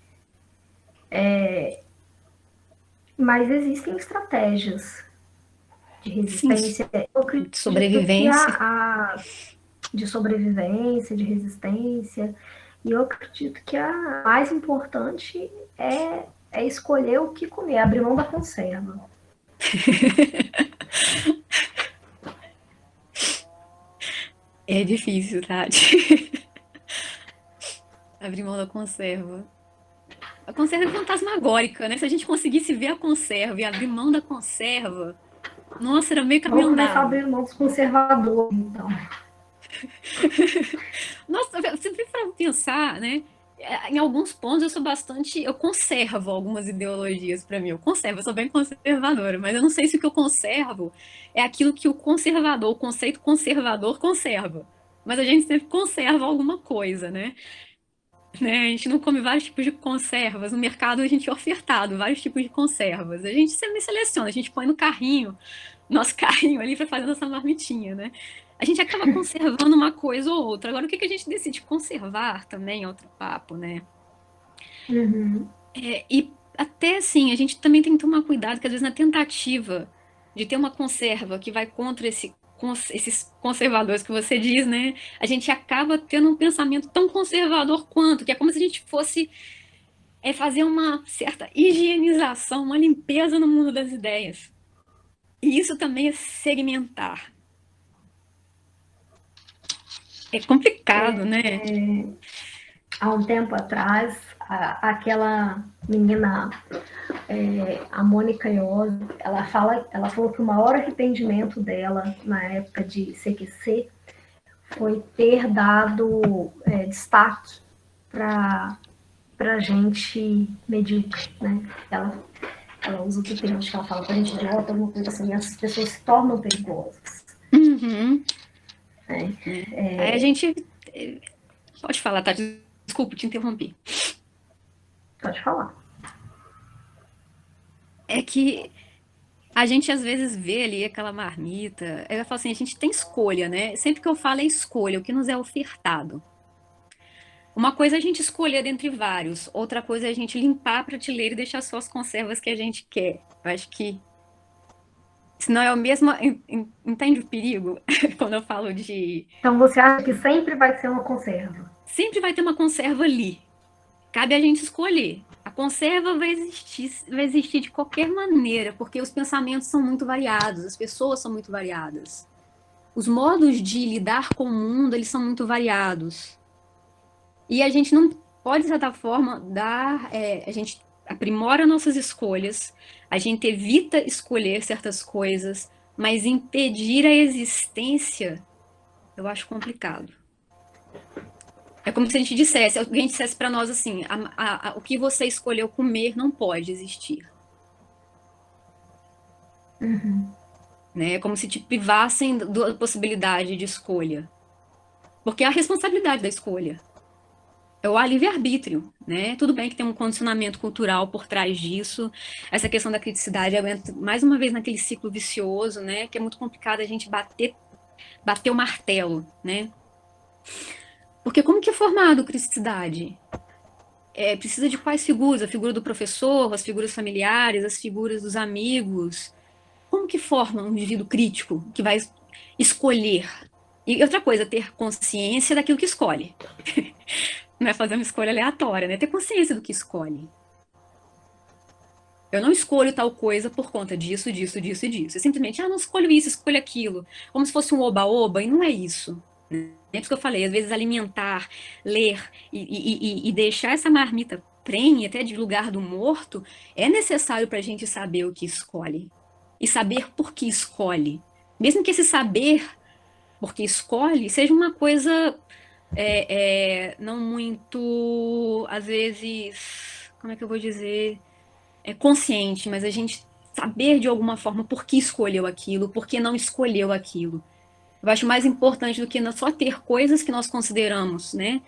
mas existem estratégias de
sim,
resistência. Eu
de
acredito que
sobrevivência.
de sobrevivência, de resistência, e eu acredito que a mais importante é escolher o que comer, abrir mão da conserva.
É difícil, Tati. Abrir mão da conserva. A conserva é fantasmagórica, né? Se a gente conseguisse ver a conserva e abrir mão da conserva, nossa, era meio caminho
Vamos começar a
andado.
abrir mão dos conservadores, então.
Nossa, eu sempre para pensar, né? Em alguns pontos eu sou bastante. Eu conservo algumas ideologias para mim. Eu conservo, eu sou bem conservadora, mas eu não sei se o que eu conservo é aquilo que o conservador, o conceito conservador conserva. Mas a gente sempre conserva alguma coisa, né? A gente não come vários tipos de conservas. No mercado a gente é ofertado vários tipos de conservas. A gente sempre seleciona, a gente põe no carrinho, nosso carrinho ali para fazer nossa marmitinha, né? A gente acaba conservando uma coisa ou outra. Agora, o que que a gente decide conservar também é outro papo, né?
Uhum.
E até assim, a gente também tem que tomar cuidado, que às vezes na tentativa de ter uma conserva que vai contra esses conservadores que você diz, né? A gente acaba tendo um pensamento tão conservador quanto, que é como se a gente fosse fazer uma certa higienização, uma limpeza no mundo das ideias. E isso também é segmentar. É complicado, né?
Há um tempo atrás, aquela menina, a Mônica Iose, ela falou que o maior arrependimento dela na época de CQC foi ter dado destaque para gente medíocre, né? Ela usa outro termo, acho que ela fala para gente idiota, alguma coisa assim, as pessoas se tornam perigosas.
Uhum.
Né?
Aí a gente. Pode falar, tá? Desculpa te interromper.
Pode falar.
É que a gente às vezes vê ali aquela marmita. Eu falo assim: a gente tem escolha, né? Sempre que eu falo é escolha, o que nos é ofertado. Uma coisa é a gente escolher dentre vários, outra coisa é a gente limpar a prateleira e deixar só as conservas que a gente quer. Eu acho que senão é o mesmo. Entende o perigo? Quando eu falo de.
Então você acha que sempre vai ser uma conserva?
Sempre vai ter uma conserva ali. Cabe a gente escolher. A conserva vai existir de qualquer maneira, porque os pensamentos são muito variados, as pessoas são muito variadas. Os modos de lidar com o mundo, eles são muito variados. E a gente não pode, de certa forma, a gente aprimora nossas escolhas, a gente evita escolher certas coisas, mas impedir a existência Eu acho complicado. É como se a gente dissesse, alguém dissesse para nós assim, o que você escolheu comer não pode existir,
Uhum.
né? É como se te privassem da possibilidade de escolha, porque é a responsabilidade da escolha. É o livre-arbítrio, né? Tudo bem que tem um condicionamento cultural por trás disso. Essa questão da criticidade, eu entro mais uma vez naquele ciclo vicioso, né? Que é muito complicado a gente bater o martelo, né? Porque como que é formado criticidade? Precisa de quais figuras? A figura do professor, as figuras familiares, as figuras dos amigos. Como que forma um indivíduo crítico que vai escolher? E outra coisa, ter consciência daquilo que escolhe. Não é fazer uma escolha aleatória, né? Ter consciência do que escolhe. Eu não escolho tal coisa por conta disso, disso, disso e disso. Eu simplesmente, não escolho isso, escolho aquilo. Como se fosse um oba-oba, e não é isso. É isso que eu falei, às vezes alimentar, ler e deixar essa marmita prenhe até de lugar do morto é necessário para a gente saber o que escolhe. E saber por que escolhe. Mesmo que esse saber por que escolhe seja uma coisa não muito, às vezes, como é que eu vou dizer? Consciente, mas a gente saber de alguma forma por que escolheu aquilo, por que não escolheu aquilo. Eu acho mais importante do que só ter coisas que nós consideramos, né,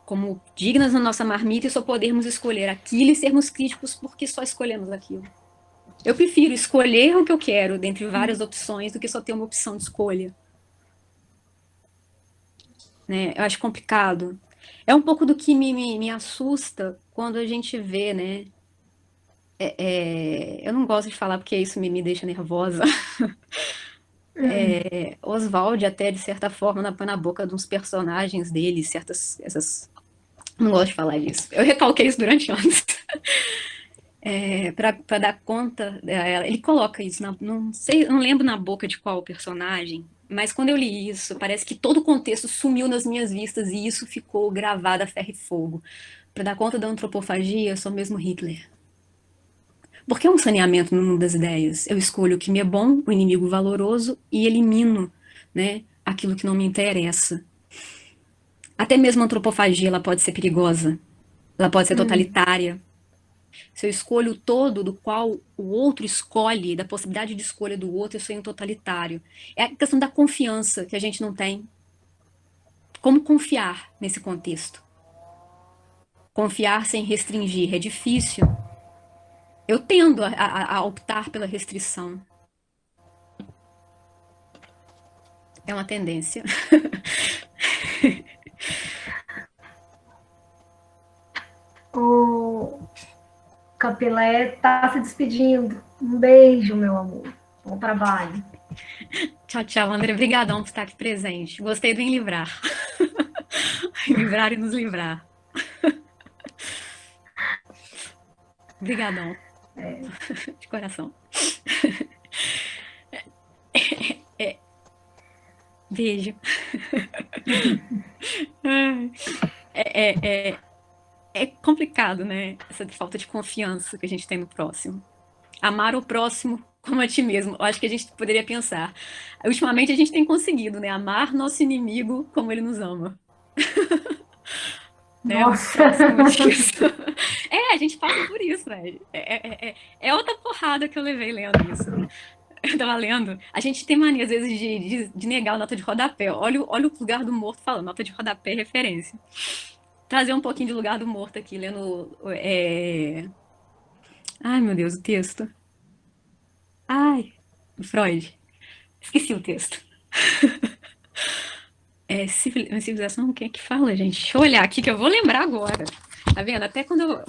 como dignas na nossa marmita e só podermos escolher aquilo e sermos críticos porque só escolhemos aquilo. Eu prefiro escolher o que eu quero dentre várias opções do que só ter uma opção de escolha, né? Eu acho complicado. É um pouco do que me assusta quando a gente vê, né? Eu não gosto de falar porque isso me deixa nervosa.
Uhum.
Oswald até, de certa forma, põe na boca de uns personagens dele, certas, essas... Não gosto de falar disso. Eu recalquei isso durante anos. Para dar conta, ele coloca isso, não sei, não lembro na boca de qual personagem, mas quando eu li isso, parece que todo o contexto sumiu nas minhas vistas e isso ficou gravado a ferro e fogo. Para dar conta da antropofagia, eu sou mesmo Hitler. Porque é um saneamento no mundo das ideias. Eu escolho o que me é bom, o inimigo valoroso, e elimino, né, aquilo que não me interessa. Até mesmo a antropofagia ela pode ser perigosa, ela pode ser
Uhum.
totalitária. Se eu escolho o todo do qual o outro escolhe, da possibilidade de escolha do outro, eu sou um totalitário. É a questão da confiança que a gente não tem. Como confiar nesse contexto? Confiar sem restringir é difícil. Eu tendo a optar pela restrição. É uma tendência.
O Capilé tá se despedindo. Um beijo, meu amor. Bom trabalho.
Tchau, tchau, André. Obrigadão por estar aqui presente. Gostei do Em Livrar. Livrar e nos livrar. Obrigadão, de coração. Beijo. É complicado, né? Essa falta de confiança que a gente tem no próximo. Amar o próximo como a ti mesmo. Eu acho que a gente poderia pensar. Ultimamente a gente tem conseguido, né? Amar nosso inimigo como ele nos ama. Né? Muito
Nossa.
próximo disso. A gente passa por isso, velho. É outra porrada que eu levei lendo isso. Eu tava lendo. A gente tem mania, às vezes, de negar a nota de rodapé. Olha o lugar do morto falando. Nota de rodapé é referência. Trazer um pouquinho de lugar do morto aqui, lendo. Ai, meu Deus, o texto. Ai, Freud. Esqueci o texto. Civilização, quem é que fala, gente? Deixa eu olhar aqui que eu vou lembrar agora. Tá vendo? Até quando eu.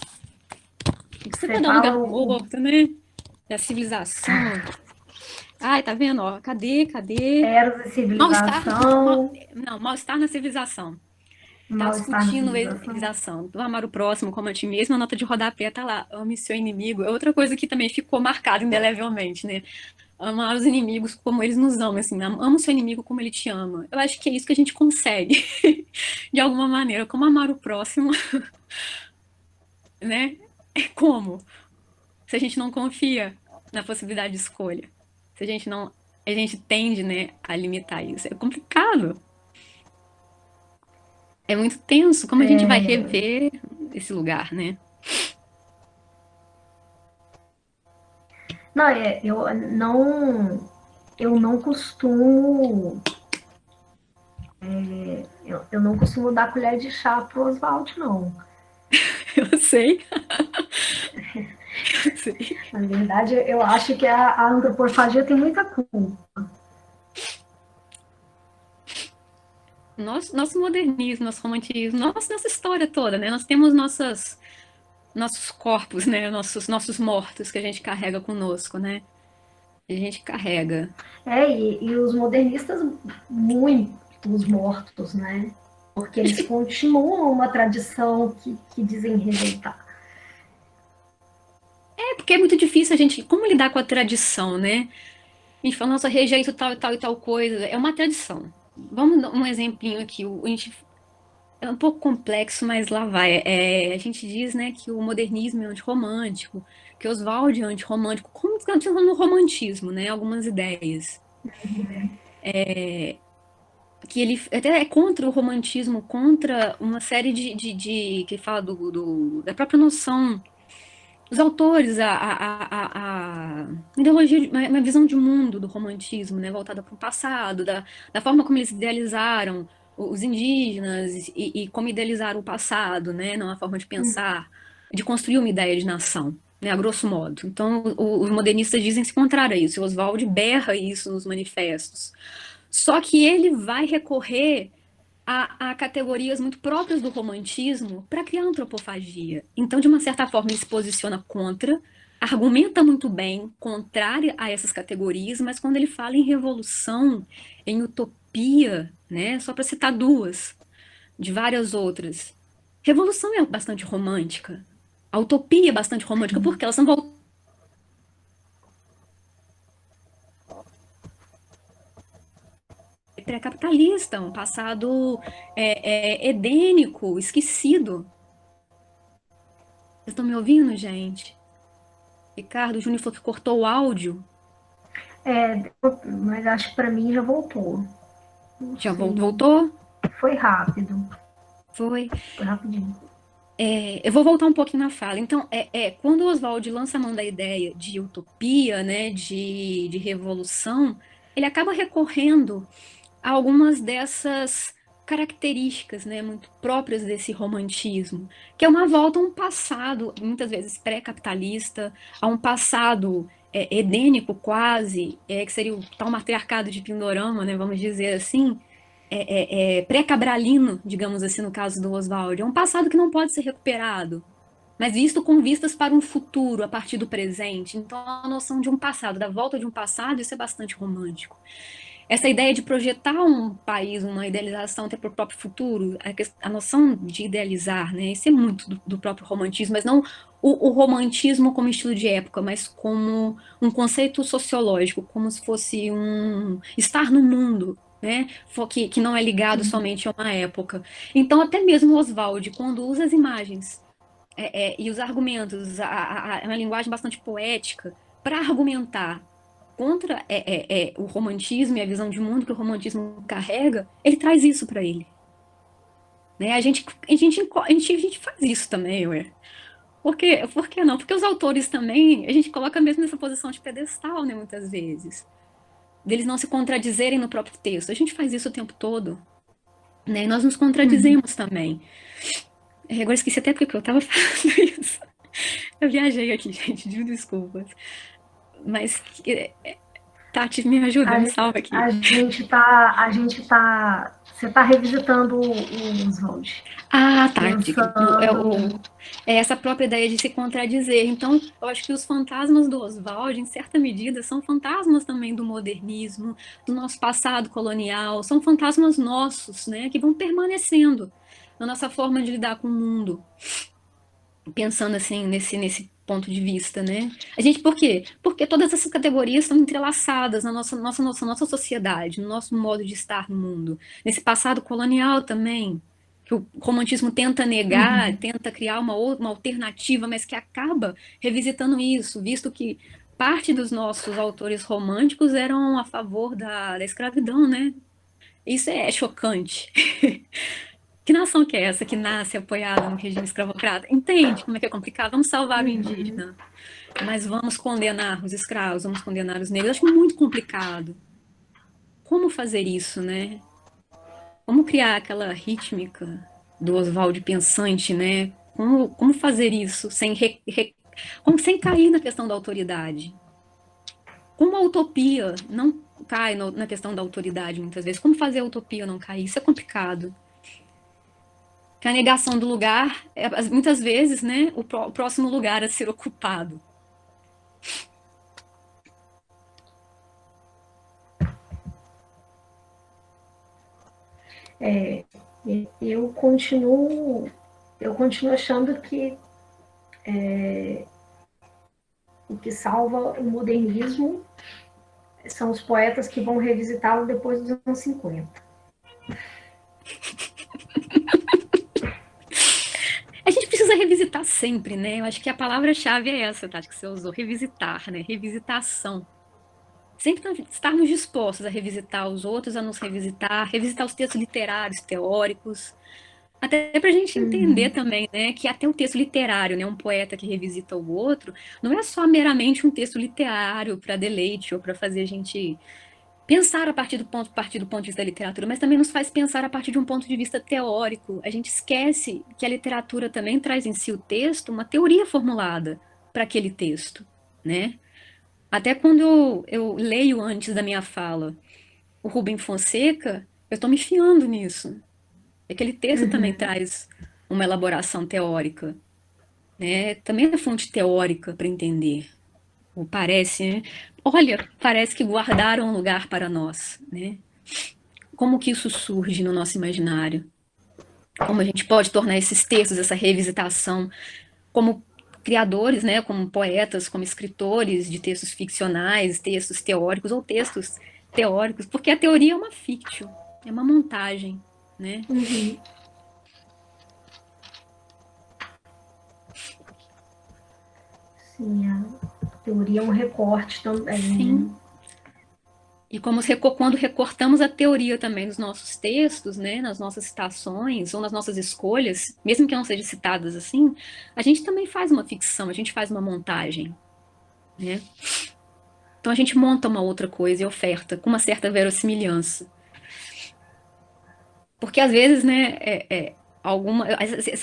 Você
Você
pode dar um lugar
fala
do
o
morto, né? Da civilização. Ai, tá vendo? Ó, cadê?
Eros e
Mal-estar.
Civilização,
Não, mal-estar na civilização. Tá
Mal-estar na
discutindo a
Civilização.
civilização. Do amar o próximo como a ti mesmo, a nota de rodapé tá lá. Ame seu inimigo. É outra coisa que também ficou marcada indelevelmente, né? Amar os inimigos como eles nos amam, assim, ama o seu inimigo como ele te ama. Eu acho que é isso que a gente consegue, de alguma maneira. Como amar o próximo, né? Como? Se a gente não confia na possibilidade de escolha. Se a gente não. A gente tende, né, a limitar isso. É complicado. É muito tenso. Como a gente vai rever esse lugar, né?
Não, eu não costumo, eu não costumo dar colher de chá pro Oswald, não.
Eu sei. Eu sei.
Na verdade, eu acho que a antropofagia tem muita culpa.
Nosso modernismo, nosso romantismo, nossa história toda, né? Nós temos nossos corpos, né? Nossos mortos que a gente carrega conosco, né? A gente carrega.
E os modernistas, muitos mortos, né? Porque eles continuam uma tradição que dizem rejeitar.
É porque é muito difícil a gente. Como lidar com a tradição, né? A gente fala, nossa, rejeito tal e tal e tal coisa. É uma tradição. Vamos dar um exemplinho aqui. A gente, é um pouco complexo, mas lá vai. A gente diz, né, que o modernismo é antirromântico, que Oswald é antirromântico. Como que no romantismo, né? Algumas ideias. Que ele até é contra o romantismo, contra uma série que fala da própria noção. Os autores, a ideologia, uma visão de mundo do romantismo, né, voltada para o passado, da forma como eles idealizaram os indígenas e como idealizaram o passado, né, não a forma de pensar, de construir uma ideia de nação, né, a grosso modo. Então, os modernistas dizem se contrário a isso, e Oswald berra isso nos manifestos. Só que ele vai recorrer a categorias muito próprias do romantismo para criar antropofagia. Então, de uma certa forma, ele se posiciona contra, argumenta muito bem, contrária a essas categorias, mas quando ele fala em revolução, em utopia, né, só para citar duas, de várias outras, revolução é bastante romântica, a utopia é bastante romântica, porque elas são pré-capitalista, um passado edênico, esquecido. Vocês estão me ouvindo, gente? Ricardo, o Júnior falou que cortou o áudio.
Mas acho que para mim já voltou. Não
Já
sei.
voltou?
Foi rápido.
Foi.
Foi rapidinho.
Eu vou voltar um pouquinho na fala. Então, quando o Oswald lança a mão da ideia de utopia, né, de revolução, ele acaba recorrendo a algumas dessas características, né, muito próprias desse romantismo, que é uma volta a um passado, muitas vezes pré-capitalista, a um passado edênico quase, que seria o tal matriarcado de Pindorama, né, vamos dizer assim, pré-cabralino, digamos assim, no caso do Oswald. É um passado que não pode ser recuperado, mas visto com vistas para um futuro a partir do presente. Então, a noção de um passado, da volta de um passado, isso é bastante romântico. Essa ideia de projetar um país, uma idealização até para o próprio futuro, a noção de idealizar, né? Isso é muito do próprio romantismo, mas não o romantismo como estilo de época, mas como um conceito sociológico, como se fosse um estar no mundo, né? Que não é ligado somente a uma época. Então, até mesmo o Oswald, quando usa as imagens e os argumentos, uma linguagem bastante poética, para argumentar contra o romantismo e a visão de mundo que o romantismo carrega, ele traz isso para ele. Né? A gente faz isso também, ué. Por que não? Porque os autores também, a gente coloca mesmo nessa posição de pedestal, né, muitas vezes. Deles não se contradizerem no próprio texto. A gente faz isso o tempo todo. Né? E nós nos contradizemos também. Agora esqueci até porque eu estava falando isso. Eu viajei aqui, gente, de desculpas. Mas, Tati, me ajuda, me salva aqui.
Você tá revisitando o Oswald.
Ah, tá.
Pensando.
É essa própria ideia de se contradizer. Então, eu acho que os fantasmas do Oswald, em certa medida, são fantasmas também do modernismo, do nosso passado colonial, são fantasmas nossos, né, que vão permanecendo na nossa forma de lidar com o mundo. Pensando assim nesse ponto de vista, né? A gente, por quê? Porque todas essas categorias estão entrelaçadas na nossa sociedade, no nosso modo de estar no mundo. Nesse passado colonial também, que o romantismo tenta negar, tenta criar uma alternativa, mas que acaba revisitando isso, visto que parte dos nossos autores românticos eram a favor da escravidão, né? Isso é chocante. Que nação que é essa que nasce apoiada no regime escravocrata? Entende como é que é complicado? Vamos salvar o
Uhum.
indígena, mas vamos condenar os escravos, vamos condenar os negros. Acho muito complicado. Como fazer isso, né? Como criar aquela rítmica do Oswald pensante, né? Como fazer isso sem cair na questão da autoridade? Como a utopia não cai na questão da autoridade muitas vezes? Como fazer a utopia não cair? Isso é complicado. Que a negação do lugar é, muitas vezes, né, o próximo lugar a ser ocupado.
É, eu continuo, eu continuo achando que o que salva o modernismo são os poetas que vão revisitá-lo depois dos anos 50.
A gente precisa revisitar sempre, né? Eu acho que a palavra-chave é essa, Tati, que você usou, revisitar, né? Revisitação. Sempre estarmos dispostos a revisitar os outros, a nos revisitar, revisitar os textos literários, teóricos, até para a gente entender
Uhum.
também, né, que até o texto literário, né, um poeta que revisita o outro, não é só meramente um texto literário para deleite ou para fazer a gente pensar a partir do ponto de vista da literatura, mas também nos faz pensar a partir de um ponto de vista teórico. A gente esquece que a literatura também traz em si o texto uma teoria formulada para aquele texto, né? Até quando eu leio antes da minha fala o Rubem Fonseca, eu estou me fiando nisso. Aquele texto também
Uhum.
traz uma elaboração teórica, né? Também é fonte teórica para entender. Ou parece, né? Olha, parece que guardaram um lugar para nós, né? Como que isso surge no nosso imaginário? Como a gente pode tornar esses textos, essa revisitação, como criadores, né, como poetas, como escritores de textos ficcionais, textos teóricos ou textos teóricos, porque a teoria é uma fiction, é uma montagem, né?
Uhum. Sim, a teoria é um recorte também,
Sim.
né?
E como quando recortamos a teoria também nos nossos textos, né, nas nossas citações ou nas nossas escolhas, mesmo que não sejam citadas assim, a gente também faz uma ficção, a gente faz uma montagem, né? Então a gente monta uma outra coisa e oferta com uma certa verossimilhança. Porque às vezes, né,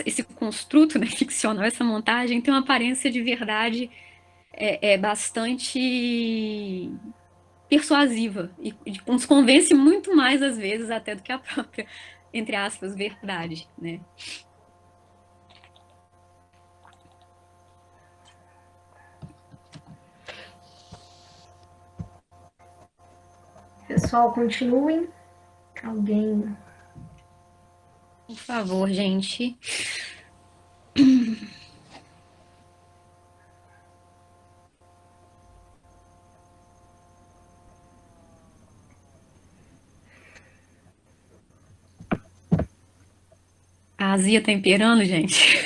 esse construto, né, ficcional, essa montagem tem uma aparência de verdade bastante persuasiva e nos convence muito mais às vezes até do que a própria, entre aspas, verdade, né?
Pessoal, continuem. Alguém.
Por favor, gente. A azia temperando, gente.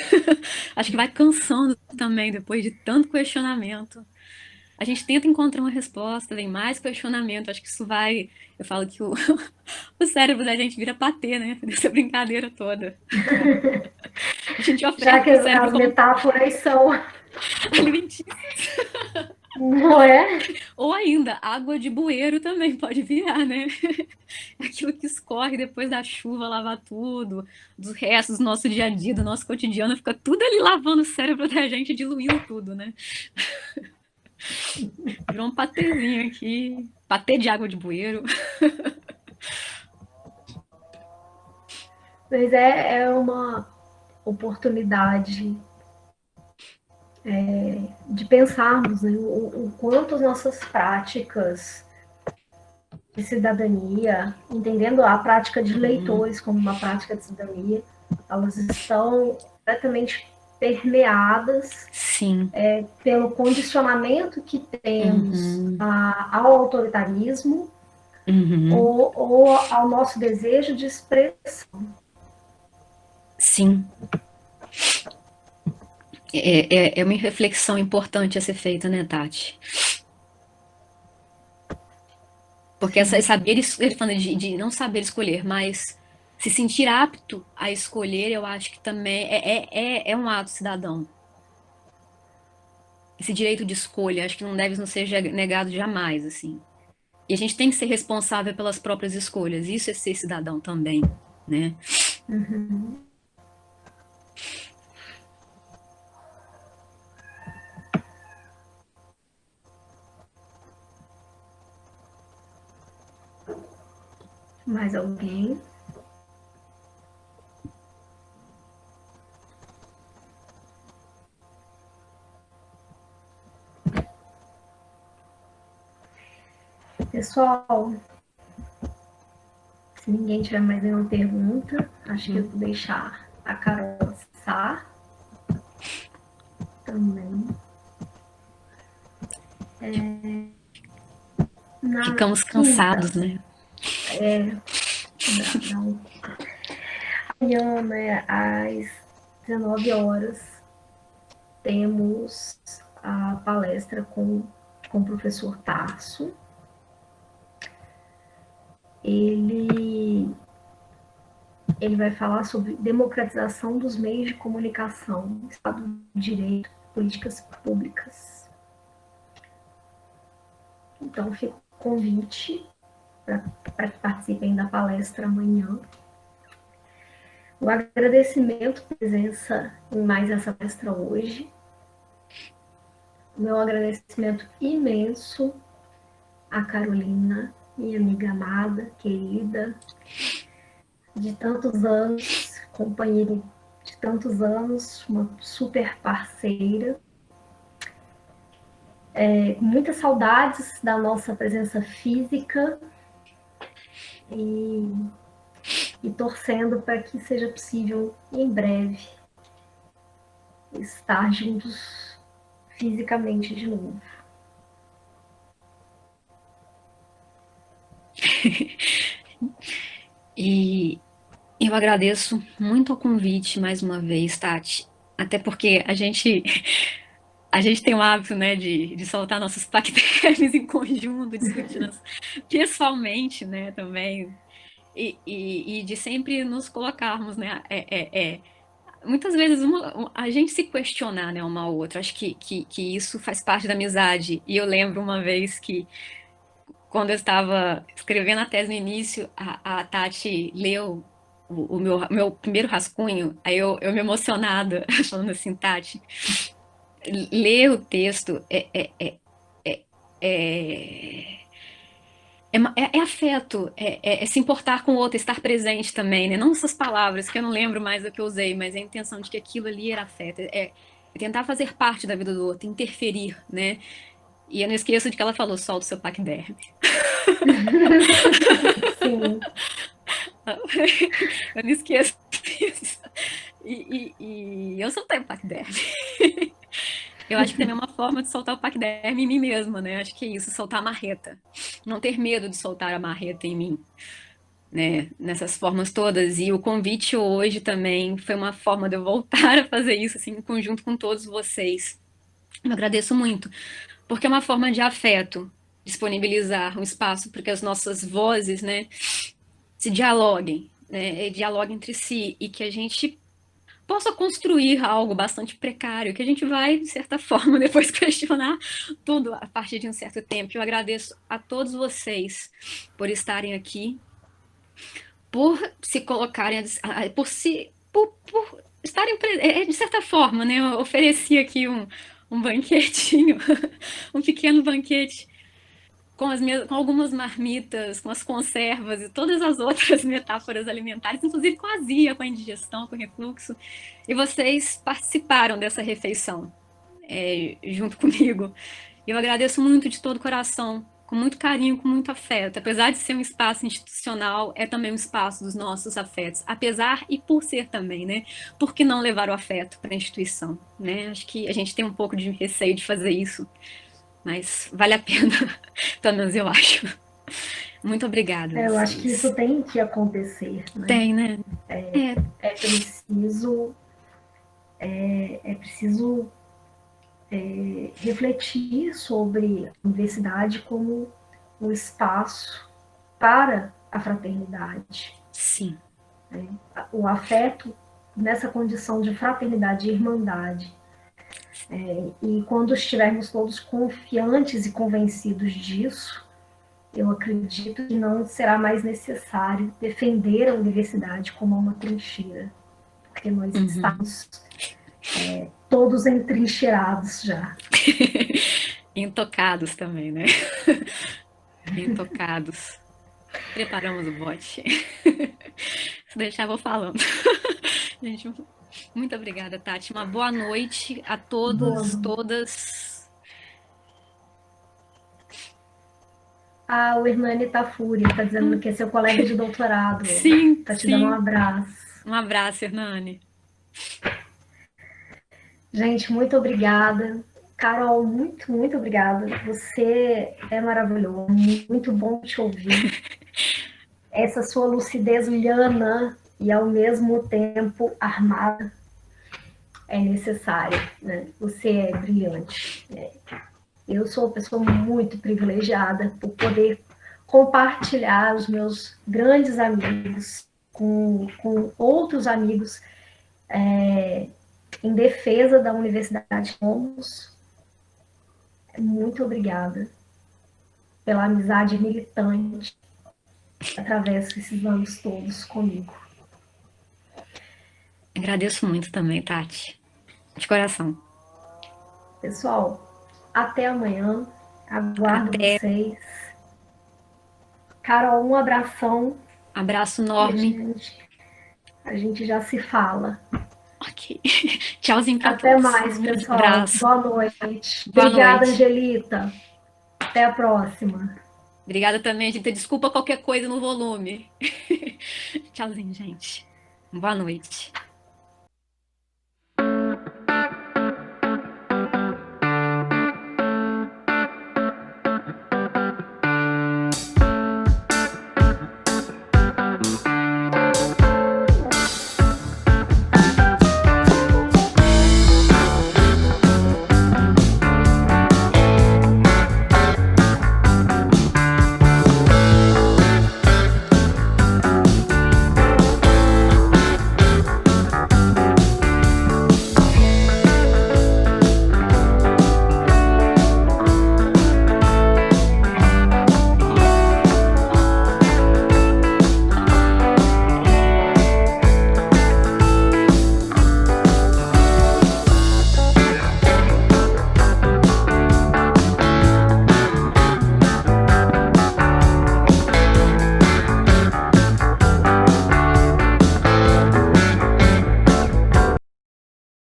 Acho que vai cansando também depois de tanto questionamento. A gente tenta encontrar uma resposta, vem mais questionamento. Acho que isso vai. Eu falo que o cérebro da gente vira patê, né? Dessa brincadeira toda. A gente
Já
oferece
que
pro cérebro
as
como
metáforas são.
alimentício.
Não é?
Ou ainda, água de bueiro também pode virar, né? Aquilo que escorre depois da chuva, lavar tudo, dos restos do nosso dia a dia, do nosso cotidiano, fica tudo ali lavando o cérebro da gente, diluindo tudo, né? Virou um patezinho aqui, patê de água de bueiro.
Mas é uma oportunidade de pensarmos, né, o quanto as nossas práticas de cidadania, entendendo a prática de
Uhum.
leitores como uma prática de cidadania, elas estão completamente permeadas
Sim.
pelo condicionamento que temos
Uhum.
ao autoritarismo
Uhum.
ou ao nosso desejo de expressão.
Sim. É uma reflexão importante a ser feita, né, Tati? Porque essa
Sim.
saber, ele falando de não saber escolher, mas Se sentir apto a escolher, eu acho que também é um ato cidadão. Esse direito de escolha, acho que não deve nos ser negado jamais, assim. E a gente tem que ser responsável pelas próprias escolhas. Isso é ser cidadão também, né?
Uhum. Mais alguém? Pessoal, se ninguém tiver mais nenhuma pergunta, acho que eu vou deixar a Carol passar também. Na
Ficamos
quinta,
cansados, né?
não, amanhã, né, às 19 horas, temos a palestra com o professor Tarso. Ele vai falar sobre democratização dos meios de comunicação, Estado de Direito, políticas públicas. Então, fica o convite para que participem da palestra amanhã. O agradecimento por presença em mais essa palestra hoje. O meu agradecimento imenso a Carolina, minha amiga amada, querida, de tantos anos, companheira de tantos anos, uma super parceira. Com muitas saudades da nossa presença física e, e torcendo para que seja possível em breve estar juntos fisicamente de novo.
E eu agradeço muito o convite mais uma vez, Tati. Até porque a gente tem o hábito, né, de soltar nossos paquetes em conjunto, discutindo pessoalmente, né, também. E de sempre nos colocarmos, né, muitas vezes a gente se questionar, né, uma ou outra. Acho que isso faz parte da amizade. E eu lembro uma vez que, quando eu estava escrevendo a tese no início, a Tati leu o meu primeiro rascunho, aí eu me emocionada, falando assim, Tati, ler o texto é, é afeto, é se importar com o outro, estar presente também, né? Não essas palavras, que eu não lembro mais o que eu usei, mas é a intenção de que aquilo ali era afeto, é tentar fazer parte da vida do outro, interferir, né? E eu não esqueço de que ela falou, solta o seu paquiderme.
Sim.
Eu não esqueço disso. E eu soltei o paquiderme. Eu acho que também é uma forma de soltar o paquiderme em mim mesma, né? Acho que é isso, soltar a marreta. Não ter medo de soltar a marreta em mim, né? Nessas formas todas. E o convite hoje também foi uma forma de eu voltar a fazer isso, assim, em conjunto com todos vocês. Eu agradeço muito, porque é uma forma de afeto, disponibilizar um espaço para que as nossas vozes, né, se dialoguem, né, e dialoguem entre si, e que a gente possa construir algo bastante precário, que a gente vai, de certa forma, depois questionar tudo a partir de um certo tempo. Eu agradeço a todos vocês por estarem aqui, por se colocarem, por estarem, de certa forma, né? Eu ofereci aqui um banquetinho, um pequeno banquete com algumas marmitas, com as conservas e todas as outras metáforas alimentares, inclusive com a azia, com a indigestão, com o refluxo. E vocês participaram dessa refeição, junto comigo. Eu agradeço muito de todo o coração, com muito carinho, com muito afeto. Apesar de ser um espaço institucional, é também um espaço dos nossos afetos. Apesar e por ser também, né? Por que não levar o afeto para a instituição, né? Acho que a gente tem um pouco de receio de fazer isso, mas vale a pena, pelo menos eu acho. Muito obrigada a
Eu acho que isso
vocês.
tem que acontecer, né?
Tem, né? É,
É preciso, refletir sobre a universidade como um espaço para a fraternidade.
sim.
né? O afeto nessa condição de fraternidade e irmandade. E quando estivermos todos confiantes e convencidos disso, eu acredito que não será mais necessário defender a universidade como uma trincheira, porque nós estamos todos entrincheirados já.
Intocados também, né? Intocados. Preparamos o bote. Se deixar, eu vou falando. Gente, muito obrigada, Tati. Uma boa noite a todos,
Boa.
todas.
O Hernani Tafuri está dizendo que é seu colega de doutorado.
Sim,
Está te dando um
sim.
abraço.
Um abraço, Hernani.
Gente, muito obrigada. Carol, muito, muito obrigada. Você é maravilhoso, muito bom te ouvir. Essa sua lucidez liana e ao mesmo tempo armada é necessária, né? Você é brilhante. Eu sou uma pessoa muito privilegiada por poder compartilhar os meus grandes amigos com outros amigos em defesa da Universidade de Momus. Muito obrigada pela amizade militante através desses anos todos comigo.
Agradeço muito também, Tati. De coração.
Pessoal, até amanhã. Aguardo
Até.
vocês. Carol, um abração.
Abraço
E
enorme.
a gente já se fala.
Ok. Tchauzinho pra
Até
todos.
mais,
Um grande
pessoal.
abraço.
Boa noite.
Boa
Obrigada,
noite.
Angelita. Até a próxima.
Obrigada também, gente. Desculpa qualquer coisa no volume. Tchauzinho, gente. Boa noite.